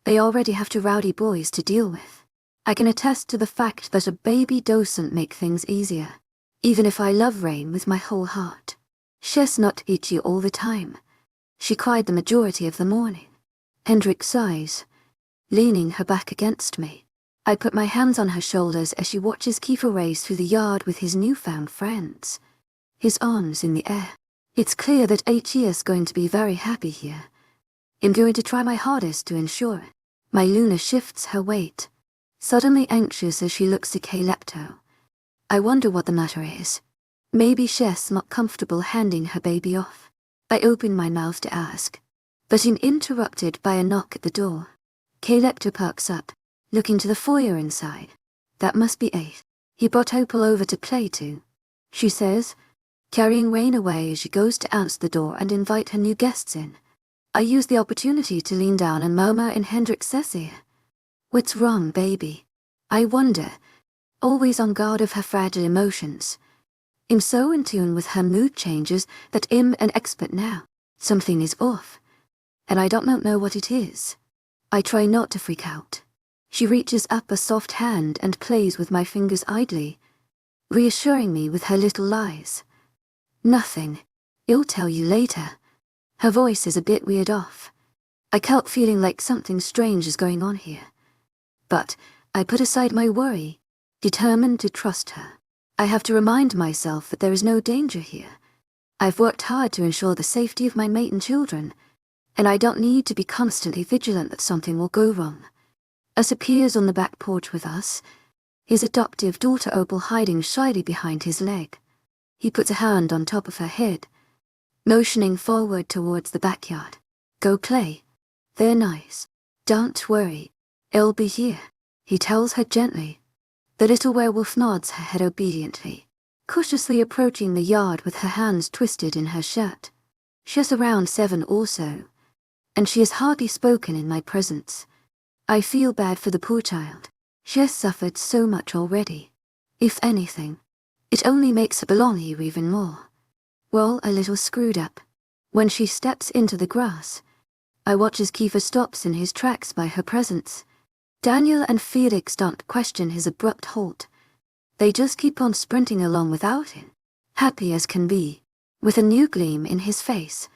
They already have two rowdy boys to deal with. I can attest to the fact that a baby doesn't make things easier, even if I love Rain with my whole heart. She's not itchy all the time. She cried the majority of the morning. Hendrik sighs, leaning her back against me. I put my hands on her shoulders as she watches Kiefer race through the yard with his newfound friends, his arms in the air. It's clear that 𝐊𝐢𝐳 is going to be very happy here. I'm going to try my hardest to ensure it. My Luna shifts her weight, suddenly anxious as she looks at 𝐾𝐿𝐷. I wonder what the matter is. Maybe she's not comfortable handing her baby off. I open my mouth to ask, but I'm interrupted by a knock at the door. 𝐾𝐿𝐷 perks up, looking to the foyer inside. That must be 𝐿𝐲. He brought Opal over to play too, she says, carrying Rain away as she goes to answer the door and invite her new guests in. I use the opportunity to lean down and murmur in Hendrik's ear. What's wrong, baby? I wonder, always on guard of her fragile emotions. I'm so in tune with her mood changes that I'm an expert now. Something is off, and I don't know what it is. I try not to freak out. She reaches up a soft hand and plays with my fingers idly, reassuring me with her little lies. Nothing. I'll tell you later. Her voice is a bit weird off. I kept feeling like something strange is going on here. But I put aside my worry, determined to trust her. I have to remind myself that there is no danger here. I've worked hard to ensure the safety of my mate and children, and I don't need to be constantly vigilant that something will go wrong. As appears on the back porch with us, his adoptive daughter Opal hiding shyly behind his leg. He puts a hand on top of her head, motioning forward towards the backyard. Go play. They're nice. Don't worry. I'll be here, he tells her gently. The little werewolf nods her head obediently, cautiously approaching the yard with her hands twisted in her shirt. She's around 7 or so, and she has hardly spoken in my presence. I feel bad for the poor child. She has suffered so much already. If anything, it only makes her belong here even more. Well, a little screwed up. When she steps into the grass, I watch as Kiefer stops in his tracks by her presence. Daniel and Felix don't question his abrupt halt. They just keep on sprinting along without him, happy as can be, with a new gleam in his face.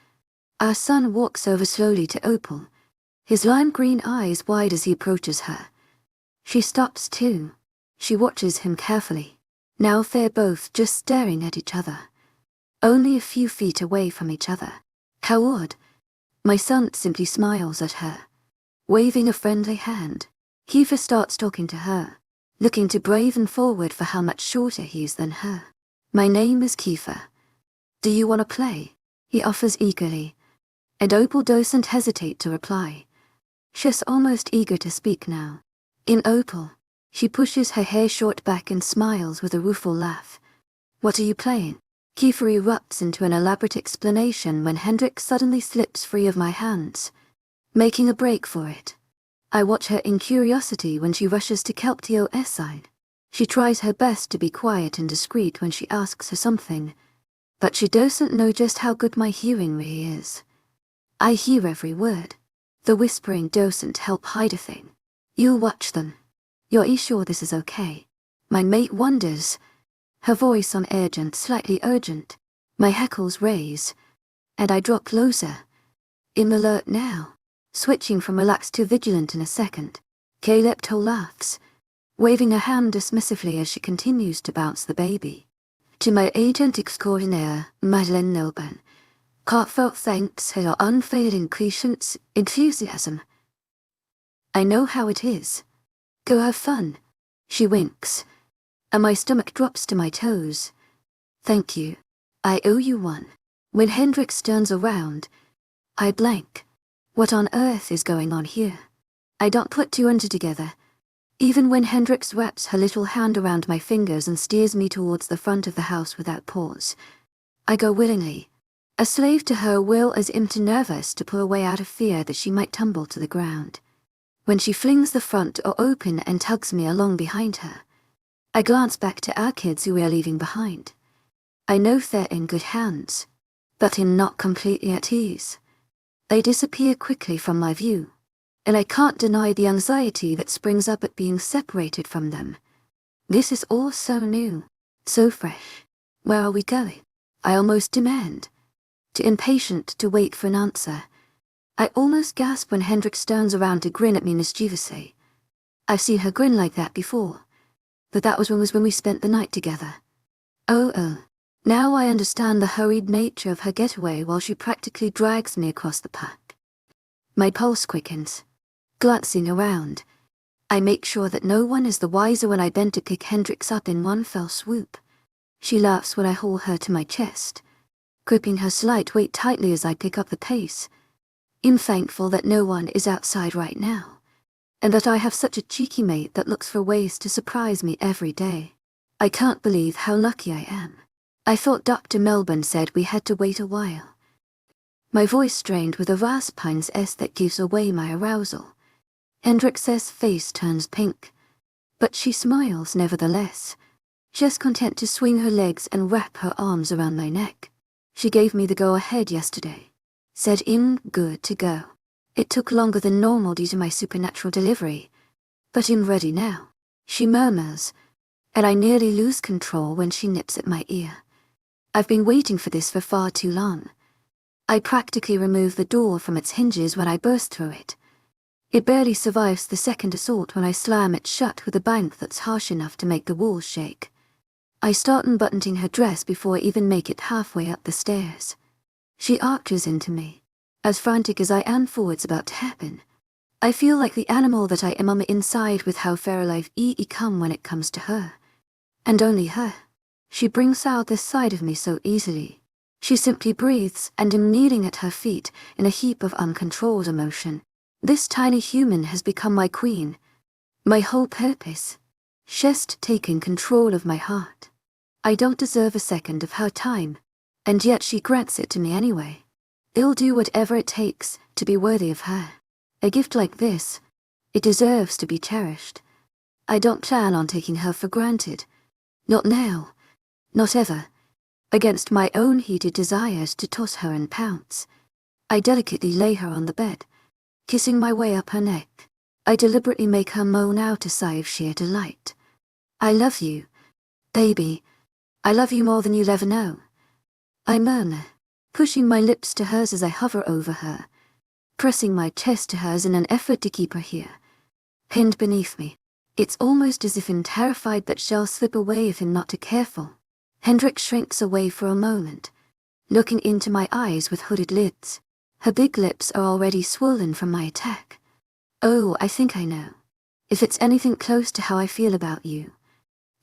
Our son walks over slowly to Opal, his lime-green eyes wide as he approaches her. She stops too. She watches him carefully. Now they're both just staring at each other, only a few feet away from each other. How odd. My son simply smiles at her, waving a friendly hand. Kiefer starts talking to her, looking to brave and forward for how much shorter he is than her. My name is Kiefer. Do you want to play? He offers eagerly, and Opal doesn't hesitate to reply. She's almost eager to speak now. In Opal, she pushes her hair short back and smiles with a rueful laugh. What are you playing? Kiefer erupts into an elaborate explanation when Hendrik suddenly slips free of my hands, making a break for it. I watch her in curiosity when she rushes to 𝐾𝐿𝐷's side. She tries her best to be quiet and discreet when she asks her something, but she doesn't know just how good my hearing really is. I hear every word. The whispering doesn't help hide a thing. You'll watch them. You're sure this is okay? My mate wonders, her voice on edge and slightly urgent. My hackles raise, and I drop closer. I'm alert now, switching from relaxed to vigilant in a second. 𝐾𝐿𝐷 laughs, waving her hand dismissively as she continues to bounce the baby. To my agent extraordinaire, Madeleine Nelban, heartfelt thanks for your unfailing patience, enthusiasm. I know how it is. Go have fun. She winks, and my stomach drops to my toes. Thank you. I owe you one. When Hendrik turns around, I blank. What on earth is going on here? I don't put two and two together. Even when Hendrik wraps her little hand around my fingers and steers me towards the front of the house without pause, I go willingly, a slave to her will as I'm too nervous to pull away out of fear that she might tumble to the ground. When she flings the front door open and tugs me along behind her, I glance back to our kids who we are leaving behind. I know they're in good hands, but I'm not completely at ease. They disappear quickly from my view, and I can't deny the anxiety that springs up at being separated from them. This is all so new, so fresh. Where are we going? I almost demand. Too impatient to wait for an answer. I almost gasp when Hendrik turns around to grin at me mischievously. I've seen her grin like that before, but that was when we spent the night together. Oh, now I understand the hurried nature of her getaway while she practically drags me across the park. My pulse quickens. Glancing around, I make sure that no one is the wiser when I bend to pick Hendrix up in one fell swoop. She laughs when I haul her to my chest, gripping her slight weight tightly as I pick up the pace. I'm thankful that no one is outside right now, and that I have such a cheeky mate that looks for ways to surprise me every day. I can't believe how lucky I am. I thought Dr. Melbourne said we had to wait a while. My voice strained with a raspines that gives away my arousal. Hendrix's face turns pink, but she smiles nevertheless, just content to swing her legs and wrap her arms around my neck. She gave me the go-ahead yesterday, said I'm good to go. It took longer than normal due to my supernatural delivery, but I'm ready now, she murmurs, and I nearly lose control when she nips at my ear. I've been waiting for this for far too long. I practically remove the door from its hinges when I burst through it. It barely survives the second assault when I slam it shut with a bang that's harsh enough to make the walls shake. I start unbuttoning her dress before I even make it halfway up the stairs. She arches into me, as frantic as I am for what's about to happen. I feel like the animal that I am on the inside with how 𝐊𝐢𝐬𝐲𝐿 when it comes to her. And only her. She brings out this side of me so easily. She simply breathes, and I'm kneeling at her feet in a heap of uncontrolled emotion. This tiny human has become my queen, my whole purpose. She's taken control of my heart. I don't deserve a second of her time, and yet she grants it to me anyway. I'll do whatever it takes to be worthy of her. A gift like this, it deserves to be cherished. I don't plan on taking her for granted. Not now, not ever. Against my own heated desires to toss her and pounce, I delicately lay her on the bed, kissing my way up her neck. I deliberately make her moan out a sigh of sheer delight. I love you, baby. I love you more than you'll ever know. I murmur, pushing my lips to hers as I hover over her, pressing my chest to hers in an effort to keep her here, pinned beneath me. It's almost as if I'm terrified that she'll slip away if I'm not too careful. Hendrik shrinks away for a moment, looking into my eyes with hooded lids. Her big lips are already swollen from my attack. Oh, I think I know. If it's anything close to how I feel about you,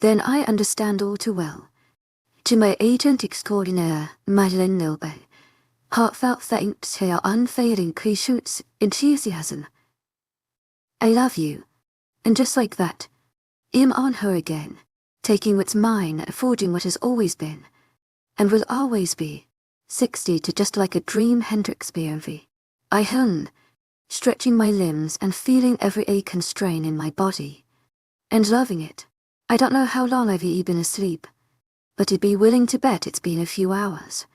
then I understand all too well. 𝐊𝐢𝐬𝐲𝐿𝐬 𝐊𝐢𝐬𝐿𝐬. Heartfelt thanks to your unfailing patience, enthusiasm. I love you. And just like that, I'm on her again, taking what's mine and forging what has always been, and will always be, 60 to just like a dream 𝐿𝐢𝐬𝐻𝐿𝐬. I hung, stretching my limbs and feeling every ache and strain in my body, and loving it. I don't know how long I've been asleep, but I'd be willing to bet it's been a few hours.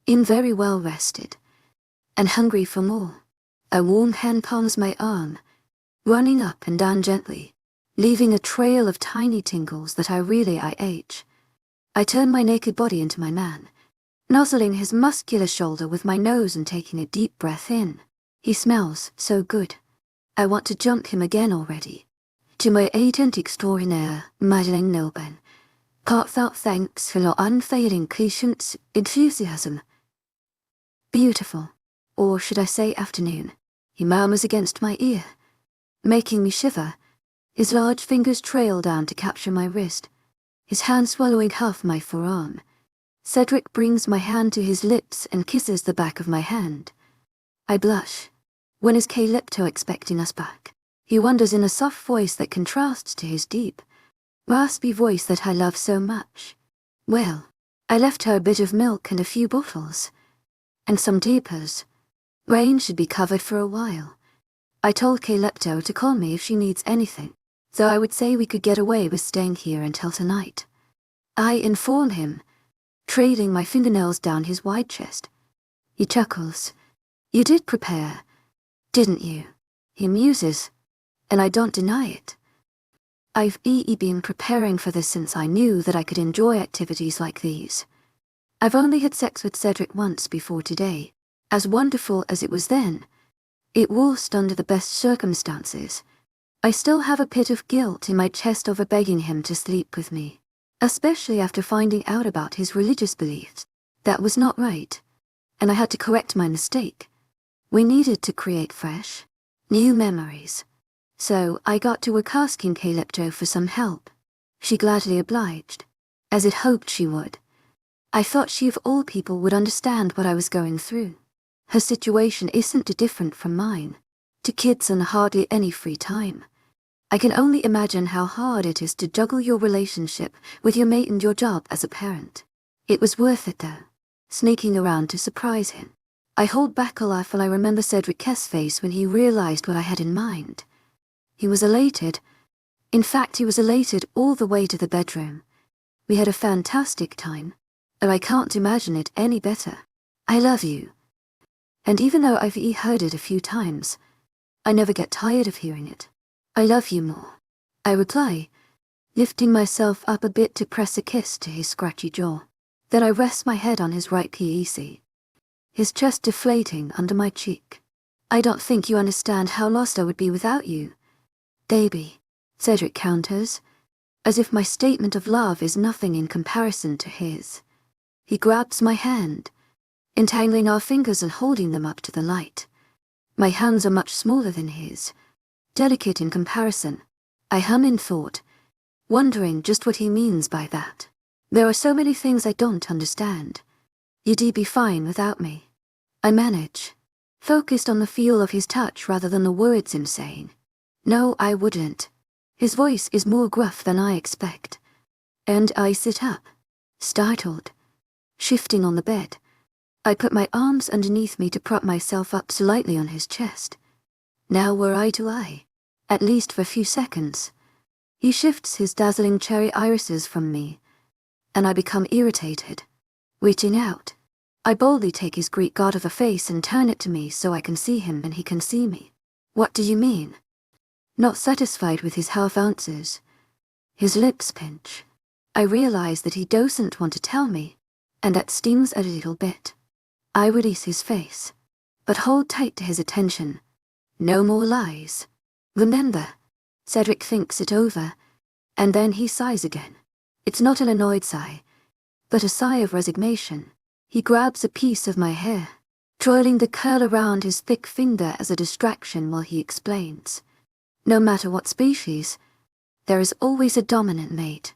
I'm very well rested, and hungry for more. A warm hand palms my arm, running up and down gently, leaving a trail of tiny tingles that I really 𝐖𝐻. I turn my naked body into my man, nuzzling his muscular shoulder with my nose and taking a deep breath in. He smells so good. I want to jump him again already. 𝐊𝐢𝐬𝐻𝐿𝐬 𝐊𝐢𝐬𝐻𝐿𝐬. Heartfelt thanks for your unfailing patience, enthusiasm. Beautiful, or should I say afternoon, he murmurs against my ear, making me shiver. His large fingers trail down to capture my wrist, his hand swallowing half my forearm. Cedric brings my hand to his lips and kisses the back of my hand. I blush. When is �K𝐜 expecting us back? He wonders in a soft voice that contrasts to his deep, raspy voice that I love so much. Well, I left her a bit of milk and a few bottles, and some diapers. Rain should be covered for a while. I told �K𝐜 to call me if she needs anything, though I would say we could get away with staying here until tonight. I inform him, trailing my fingernails down his wide chest. He chuckles. You did prepare, didn't you? He muses, and I don't deny it. I've been preparing for this since I knew that I could enjoy activities like these. I've only had sex with Cedric once before today. As wonderful as it was then, it was under the best circumstances. I still have a pit of guilt in my chest over begging him to sleep with me, especially after finding out about his religious beliefs. That was not right, and I had to correct my mistake. We needed to create fresh, new memories. So I got to ask 𝐾𝐞𝐬𝐩 for some help. She gladly obliged, as it hoped she would. I thought she of all people would understand what I was going through. Her situation isn't too different from mine. 2 kids and hardly any free time. I can only imagine how hard it is to juggle your relationship with your mate and your job as a parent. It was worth it though, sneaking around to surprise him. I hold back a laugh while I remember Cedric's face when he realized what I had in mind. He was elated. In fact, he was elated all the way to the bedroom. We had a fantastic time, and I can't imagine it any better. I love you. And even though I've heard it a few times, I never get tired of hearing it. I love you more, I reply, lifting myself up a bit to press a kiss to his scratchy jaw. Then I rest my head on his right 𝐾𝐸, his chest deflating under my cheek. I don't think you understand how lost I would be without you, baby, Cedric counters, as if my statement of love is nothing in comparison to his. He grabs my hand, entangling our fingers and holding them up to the light. My hands are much smaller than his, delicate in comparison. I hum in thought, wondering just what he means by that. There are so many things I don't understand. You'd be fine without me. I manage, focused on the feel of his touch rather than the words I'm saying. No, I wouldn't. His voice is more gruff than I expect. And I sit up, startled, shifting on the bed. I put my arms underneath me to prop myself up slightly on his chest. Now we're eye to eye, at least for a few seconds. He shifts his dazzling cherry irises from me, and I become irritated. Reaching out, I boldly take his Greek god of a face and turn it to me so I can see him and he can see me. What do you mean? Not satisfied with his half ounces, his lips pinch. I realize that he doesn't want to tell me, and that stings a little bit. I release his face, but hold tight to his attention. No more lies. Remember. Cedric thinks it over, and then he sighs again. It's not an annoyed sigh, but a sigh of resignation. He grabs a piece of my hair, twirling the curl around his thick finger as a distraction while he explains. No matter what species, there is always a dominant mate.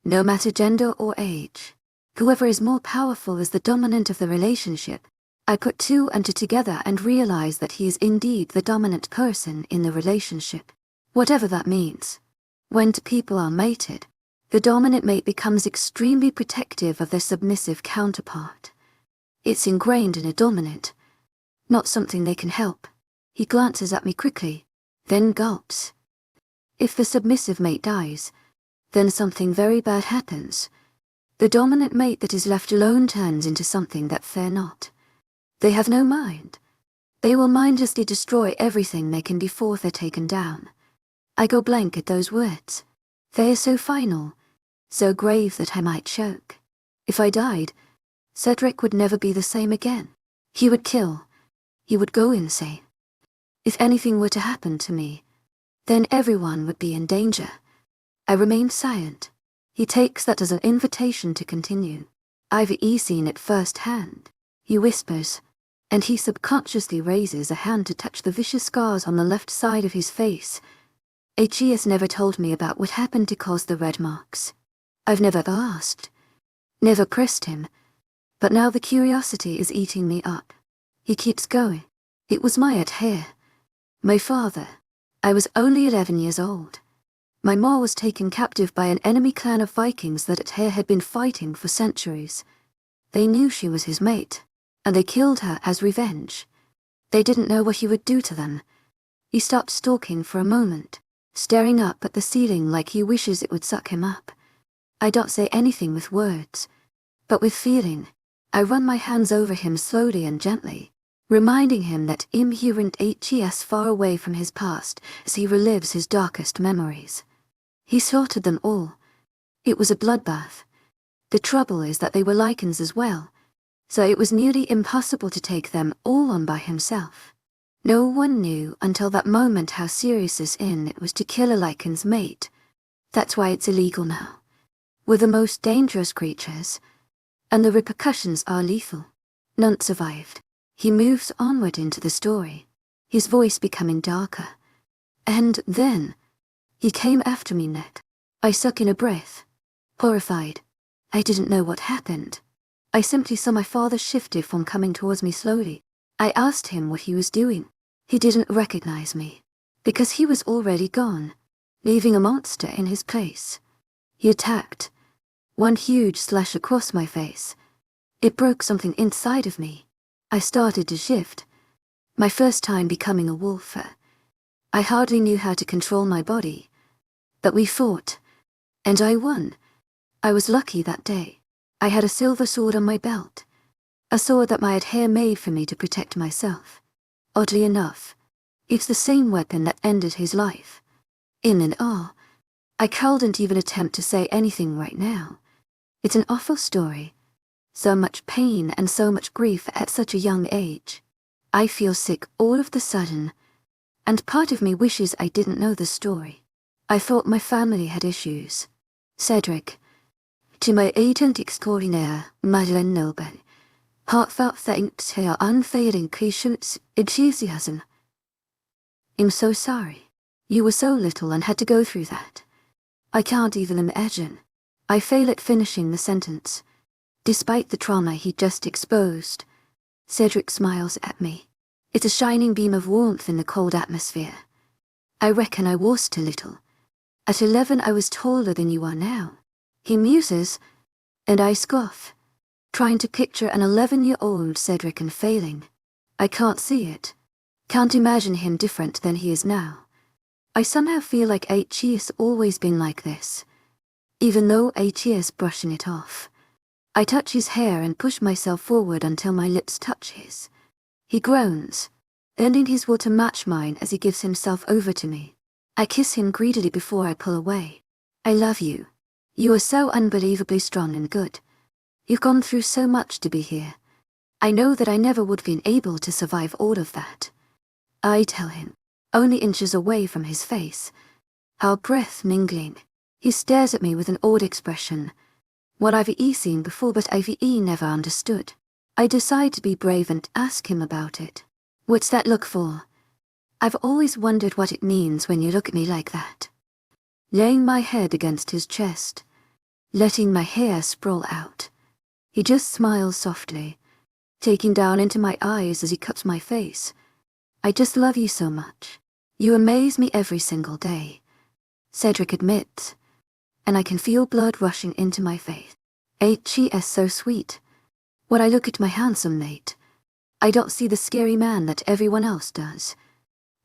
No matter gender or age. Whoever is more powerful is the dominant of the relationship. I put 2 and 2 together and realize that he is indeed the dominant person in the relationship. Whatever that means. When 2 people are mated, the dominant mate becomes extremely protective of their submissive counterpart. It's ingrained in a dominant, not something they can help. He glances at me quickly, then gulps. If the submissive mate dies, then something very bad happens. The dominant mate that is left alone turns into something that they're not. They have no mind. They will mindlessly destroy everything they can before they're taken down. I go blank at those words. They are so final, so grave that I might choke. If I died, Cedric would never be the same again. He would kill. He would go insane. If anything were to happen to me, then everyone would be in danger. I remain silent. He takes that as an invitation to continue. I've seen it firsthand. He whispers, and he subconsciously raises a hand to touch the vicious scars on the left side of his face. 𝐻𝐸 never told me about what happened to cause the red marks. I've never asked, never pressed him, but now the curiosity is eating me up. He keeps going. It was my 𝐊𝐢𝐬, my father. I was only 11 years old. My ma was taken captive by an enemy clan of Vikings that 𝐊𝐬𝐬 had been fighting for centuries. They knew she was his mate, and they killed her as revenge. They didn't know what he would do to them. He stopped stalking for a moment, staring up at the ceiling like he wishes it would suck him up. I don't say anything with words, but with feeling. I run my hands over him slowly and gently, reminding him that 𝐿𝐢𝐬𝐻𝐸 is far away from his past as he relives his darkest memories. He slaughtered them all. It was a bloodbath. The trouble is that they were lichens as well, so it was nearly impossible to take them all on by himself. No one knew until that moment how serious it was to kill a lichen's mate. That's why it's illegal now. We're the most dangerous creatures, and the repercussions are lethal. None survived. He moves onward into the story, his voice becoming darker. And then, he came after me, Ned. I suck in a breath, horrified. I didn't know what happened. I simply saw my father shifted from coming towards me slowly. I asked him what he was doing. He didn't recognize me, because he was already gone, leaving a monster in his place. He attacked. One huge slash across my face. It broke something inside of me. I started to shift. My first time becoming a wolf. I hardly knew how to control my body. But we fought, and I won. I was lucky that day. I had a silver sword on my belt. A sword that my 𝐊𝐢𝐬𝐷 made for me to protect myself. Oddly enough, it's the same weapon that ended his life. In and awe. I couldn't even attempt to say anything right now. It's an awful story. So much pain and so much grief at such a young age. I feel sick all of the sudden, and part of me wishes I didn't know the story. I thought my family had issues. Cedric. 𝐿𝐢𝐬𝐷𝐞𝐝 𝐸𝐴𝐷𝐿. Heartfelt thanks to your unfailing patience, 𝐿𝐢𝐳𝐷𝐿. I'm so sorry. You were so little and had to go through that. I can't even imagine. I fail at finishing the sentence. Despite the trauma he just exposed. Cedric smiles at me. It's a shining beam of warmth in the cold atmosphere. I reckon I was too little. At 11 I was taller than you are now. He muses, and I scoff, trying to picture an 11-year-old Cedric and failing. I can't see it. Can't imagine him different than he is now. I somehow feel like 𝐿𝐢𝐬𝐷𝐞𝐝 has always been like this, even though 𝐿𝐢𝐬𝐷𝐞𝐝 is brushing it off. I touch his hair and push myself forward until my lips touch his. He groans, earning his will to match mine as he gives himself over to me. I kiss him greedily before I pull away. I love you. You are so unbelievably strong and good. You've gone through so much to be here. I know that I never would have been able to survive all of that. I tell him, only inches away from his face. Our breath mingling. He stares at me with an odd expression. What I've seen before but 𝐿𝐢𝐬𝐷𝐞𝐝 never understood. I decide to be brave and ask him about it. What's that look for? I've always wondered what it means when you look at me like that. Laying my head against his chest, letting my hair sprawl out. He just smiles softly, taking down into my eyes as he cups my face. I just love you so much. You amaze me every single day. Cedric admits, and I can feel blood rushing into my face. 𝐿𝐢𝐬𝐷𝐞𝐝 is so sweet. When I look at my handsome mate, I don't see the scary man that everyone else does.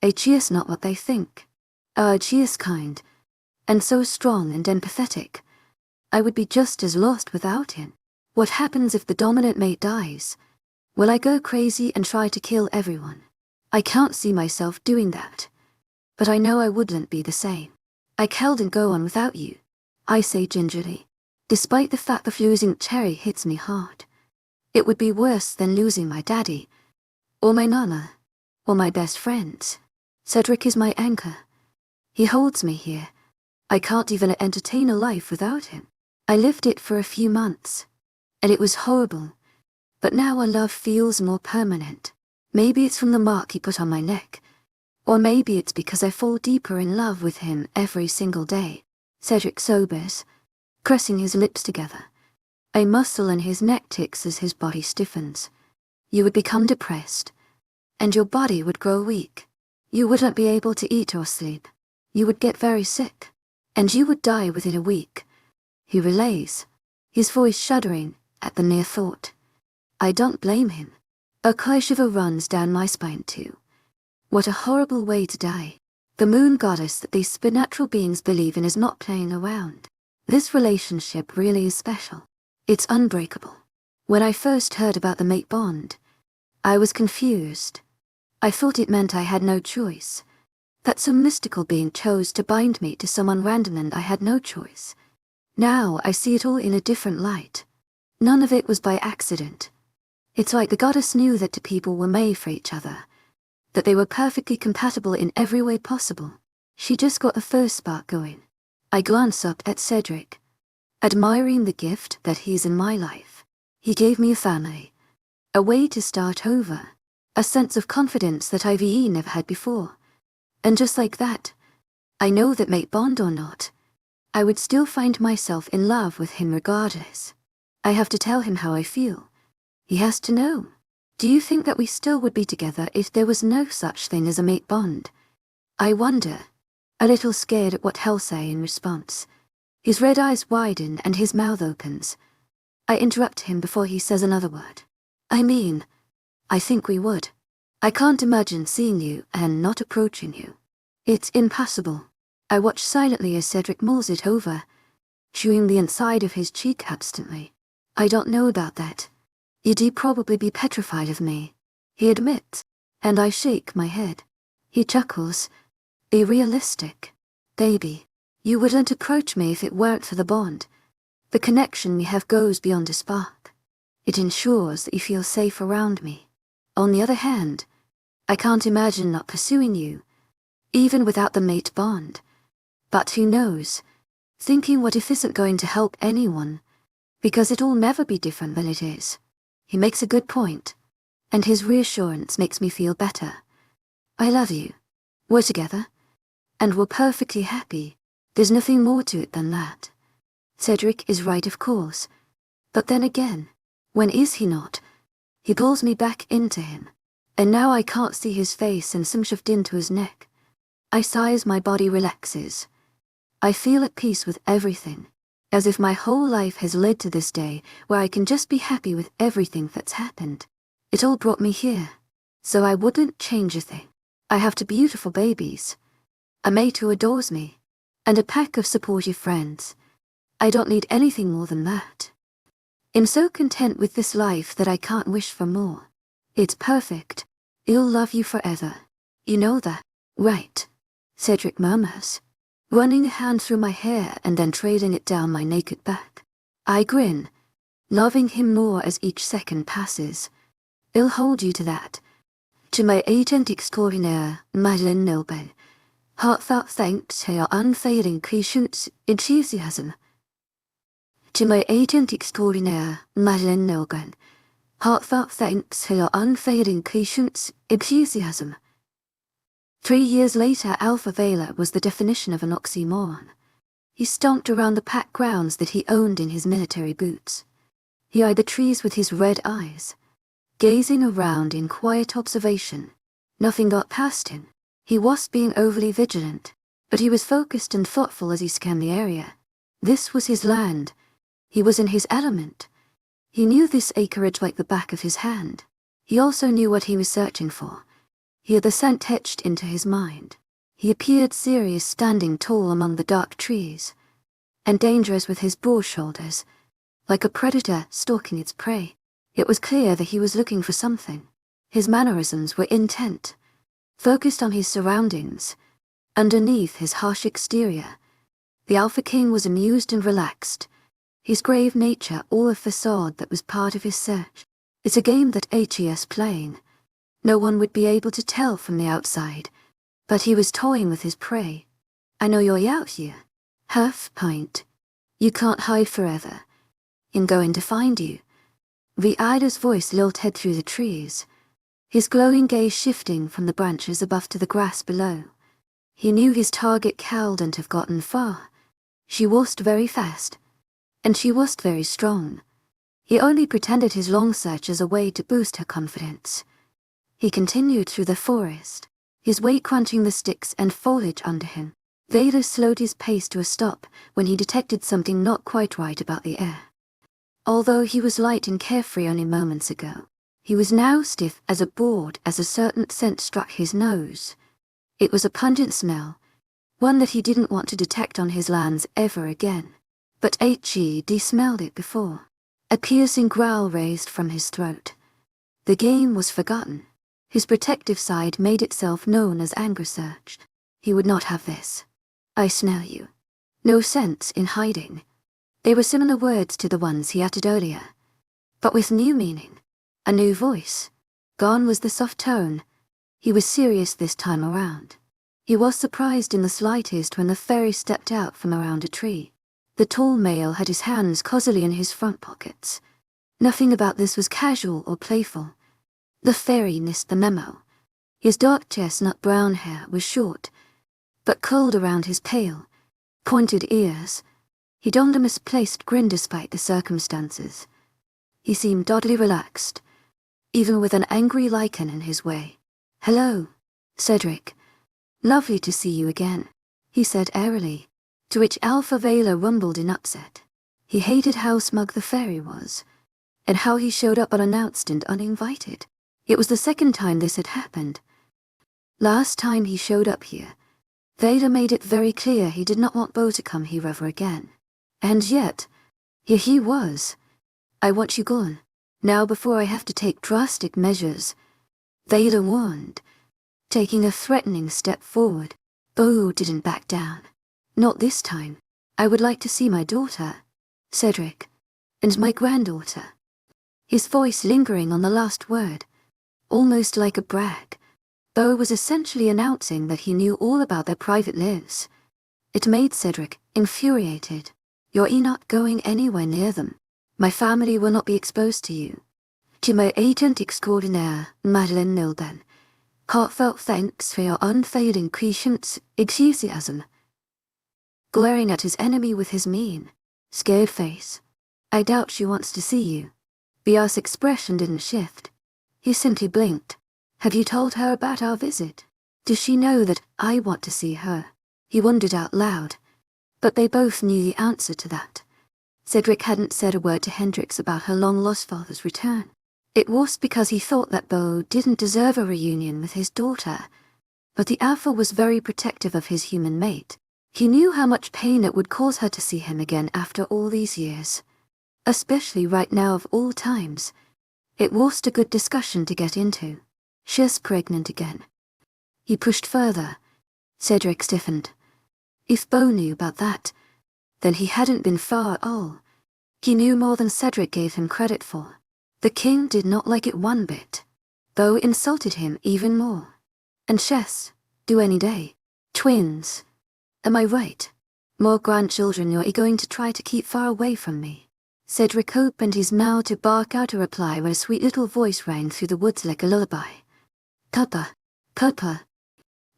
𝐿𝐢𝐬𝐷𝐞𝐝 is not what they think. 𝐿𝐢𝐬𝐷𝐞𝐝 is kind, and so strong and empathetic. I would be just as lost without him. What happens if the dominant mate dies? Will I go crazy and try to kill everyone? I can't see myself doing that. But I know I wouldn't be the same. I can't go on without you, I say gingerly, despite the fact that losing Cherry hits me hard. It would be worse than losing my daddy, or my nana, or my best friends. Cedric is my anchor. He holds me here. I can't even entertain a life without him. I lived it for a few months, and it was horrible. But now our love feels more permanent. Maybe it's from the mark he put on my neck, or maybe it's because I fall deeper in love with him every single day. Cedric sobers, pressing his lips together. A muscle in his neck ticks as his body stiffens. You would become depressed, and your body would grow weak. You wouldn't be able to eat or sleep. You would get very sick, and you would die within a week. He relays, his voice shuddering at the near thought. I don't blame him. A �K𝐈 runs down my spine too. What a horrible way to die. The moon goddess that these supernatural beings believe in is not playing around. This relationship really is special. It's unbreakable. When I first heard about the mate bond, I was confused. I thought it meant I had no choice. That some mystical being chose to bind me to someone random and I had no choice. Now I see it all in a different light. None of it was by accident. It's like the goddess knew that two people were made for each other, that they were perfectly compatible in every way possible. She just got the first spark going. I glance up at Cedric, admiring the gift that he's in my life. He gave me a family, a way to start over, a sense of confidence that I've never had before. And just like that, I know that mate bond or not, I would still find myself in love with him regardless. I have to tell him how I feel. He has to know. Do you think that we still would be together if there was no such thing as a mate bond? I wonder, a little scared at what he'll say in response. His red eyes widen and his mouth opens. I interrupt him before he says another word. I think we would. I can't imagine seeing you and not approaching you. It's impossible. I watch silently as Cedric mulls it over, chewing the inside of his cheek absently. I don't know about that. You'd probably be petrified of me, he admits, and I shake my head. He chuckles. Be realistic. Baby, you wouldn't approach me if it weren't for the bond. The connection we have goes beyond a spark. It ensures that you feel safe around me. On the other hand, I can't imagine not pursuing you, even without the mate bond. But who knows? Thinking what if isn't going to help anyone, because it'll never be different than it is. He makes a good point, and his reassurance makes me feel better. I love you. We're together, and we're perfectly happy. There's nothing more to it than that. Cedric is right, of course, but then again, when is he not? He pulls me back into him, and now I can't see his face and some shoved into his neck. I sigh as my body relaxes. I feel at peace with everything, as if my whole life has led to this day where I can just be happy with everything that's happened. It all brought me here, so I wouldn't change a thing. I have two beautiful babies, a mate who adores me, and a pack of supportive friends. I don't need anything more than that. I'm so content with this life that I can't wish for more. It's perfect. I'll love you forever. You know that, right? Cedric murmurs, running a hand through my hair and then trailing it down my naked back. I grin, loving him more as each second passes. I'll hold you to that. To my agent extraordinaire, Madeleine Nilbel, heartfelt thanks to your unfailing patience, enthusiasm. To my agent extraordinaire, Madeleine Nilbel, heartfelt thanks to your unfailing patience, enthusiasm. 3 years later, Alpha Vela was the definition of an oxymoron. He stomped around the packed grounds that he owned in his military boots. He eyed the trees with his red eyes, gazing around in quiet observation. Nothing got past him. He wasn't being overly vigilant, but he was focused and thoughtful as he scanned the area. This was his land. He was in his element. He knew this acreage like the back of his hand. He also knew what he was searching for. He had the scent etched into his mind. He appeared serious, standing tall among the dark trees, and dangerous with his broad shoulders, like a predator stalking its prey. It was clear that he was looking for something. His mannerisms were intent, focused on his surroundings. Underneath his harsh exterior, the Alpha King was amused and relaxed, his grave nature all a facade that was part of his search. It's a game that 𝐊𝐲𝐻 is playing. No one would be able to tell from the outside, but he was toying with his prey. I know you're out here. Half pint. You can't hide forever. I'm going to find you. 𝐊𝐲𝐻𝐼da's voice lilted through the trees, his glowing gaze shifting from the branches above to the grass below. He knew his target couldn't have gotten far. She wasn't very fast, and she wasn't very strong. He only pretended his long search as a way to boost her confidence. He continued through the forest, his weight crunching the sticks and foliage under him. 𝐊𝐲𝐻 slowed his pace to a stop when he detected something not quite right about the air. Although he was light and carefree only moments ago, he was now stiff as a board as a certain scent struck his nose. It was a pungent smell, one that he didn't want to detect on his lands ever again. But 𝐊𝐲𝐻𝐼da smelled it before. A piercing growl raised from his throat. The game was forgotten. His protective side made itself known as anger surged. He would not have this. I smell you. No sense in hiding. They were similar words to the ones he uttered earlier, but with new meaning, a new voice. Gone was the soft tone. He was serious this time around. He was surprised in the slightest when the fairy stepped out from around a tree. The tall male had his hands cosily in his front pockets. Nothing about this was casual or playful. The fairy missed the memo. His dark chestnut brown hair was short, but curled around his pale, pointed ears. He donned a misplaced grin despite the circumstances. He seemed oddly relaxed, even with an angry lichen in his way. Hello, Cedric. Lovely to see you again, he said airily, to which 𝐿𝐴 rumbled in upset. He hated how smug the fairy was, and how he showed up unannounced and uninvited. It was the second time this had happened. Last time he showed up here, 𝐊𝐴 made it very clear he did not want Bo to come here ever again. And yet, here he was. I want you gone, now before I have to take drastic measures, 𝐊𝐴 warned, taking a threatening step forward. Bo didn't back down. Not this time. I would like to see my daughter, Cedric, and my granddaughter. His voice lingering on the last word, almost like a brag. Bo was essentially announcing that he knew all about their private lives. It made Cedric infuriated. You're not going anywhere near them. My family will not be exposed to you. 𝐷𝐴𝐿 excruciating, heartfelt thanks for your unfailing patience, 𝐿𝐢𝐳𝐴𝐺𝐵. Glaring at his enemy with his mean, scared face. I doubt she wants to see you. 𝐵R's expression didn't shift. He simply blinked. Have you told her about our visit? Does she know that I want to see her? He wondered out loud, but they both knew the answer to that. Cedric hadn't said a word to Hendrix about her long-lost father's return. It was because he thought that Bo didn't deserve a reunion with his daughter, but the alpha was very protective of his human mate. He knew how much pain it would cause her to see him again after all these years. Especially right now of all times. It was a good discussion to get into. She's pregnant again. He pushed further. Cedric stiffened. If Bo knew about that, then he hadn't been far at all. He knew more than Cedric gave him credit for. The king did not like it one bit. Bo insulted him even more. And Chess, do any day. Twins. Am I right? More grandchildren you're going to try to keep far away from me. Cedric opened his mouth to bark out a reply when a sweet little voice rang through the woods like a lullaby. Papa, Papa.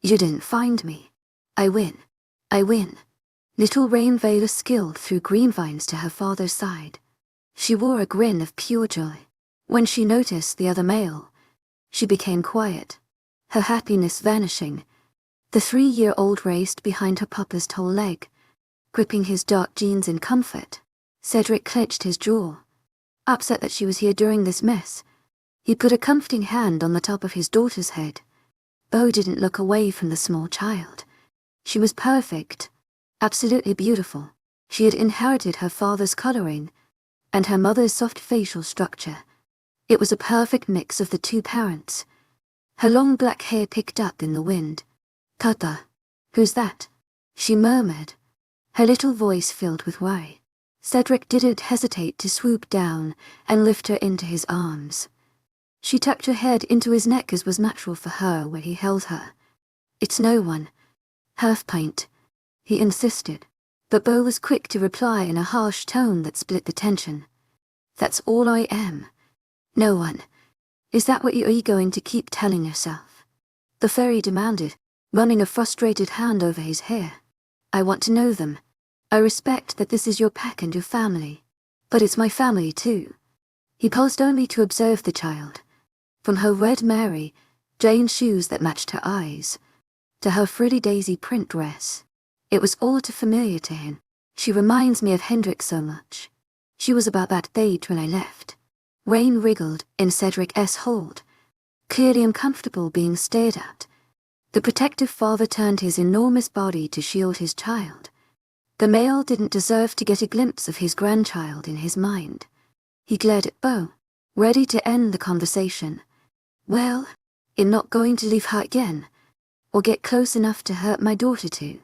You didn't find me. I win. I win. Little 𝐴𝐴 skilled through green vines to her father's side. She wore a grin of pure joy. When she noticed the other male, she became quiet, her happiness vanishing. The 3-year-old raced behind her papa's tall leg, gripping his dark jeans in comfort. Cedric clenched his jaw, upset that she was here during this mess. He put a comforting hand on the top of his daughter's head. Bo didn't look away from the small child. She was perfect, absolutely beautiful. She had inherited her father's coloring and her mother's soft facial structure. It was a perfect mix of the two parents. Her long black hair picked up in the wind. Papa, who's that? She murmured, her little voice filled with worry. Cedric didn't hesitate to swoop down and lift her into his arms. She tucked her head into his neck as was natural for her when he held her. It's no one. Half pint, he insisted, but Bo was quick to reply in a harsh tone that split the tension. That's all I am. No one. Is that what you're going to keep telling yourself? The fairy demanded, running a frustrated hand over his hair. I want to know them. I respect that this is your pack and your family, but it's my family too. He paused only to observe the child. From her red Mary, Jane shoes that matched her eyes, to her frilly daisy print dress. It was all too familiar to him. She reminds me of Hendrix so much. She was about that age when I left. Rain wriggled in Cedric's hold, clearly uncomfortable being stared at. The protective father turned his enormous body to shield his child. The male didn't deserve to get a glimpse of his grandchild in his mind. He glared at Bo, ready to end the conversation. Well, you're not going to leave her again, or get close enough to hurt my daughter too.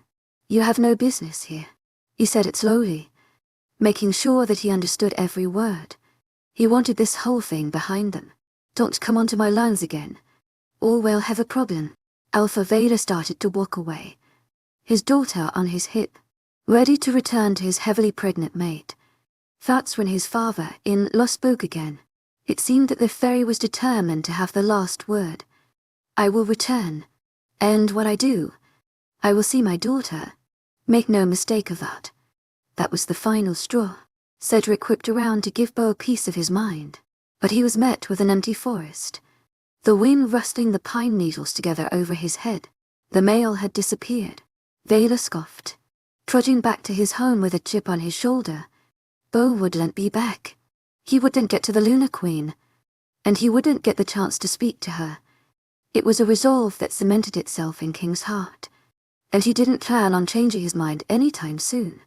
You have no business here. He said it slowly, making sure that he understood every word. He wanted this whole thing behind them. Don't come onto my lands again, or we'll have a problem. Alpha Vader started to walk away, his daughter on his hip, ready to return to his heavily pregnant mate. That's when his father-in-law spoke again. It seemed that the fairy was determined to have the last word. I will return, and when I do, I will see my daughter. Make no mistake of that. That was the final straw. Cedric whipped around to give Beau a piece of his mind, but he was met with an empty forest. The wind rustling the pine needles together over his head. The male had disappeared. Vader scoffed, trudging back to his home with a chip on his shoulder. Beau wouldn't be back. He wouldn't get to the Lunar Queen, and he wouldn't get the chance to speak to her. It was a resolve that cemented itself in King's heart, and he didn't plan on changing his mind anytime soon.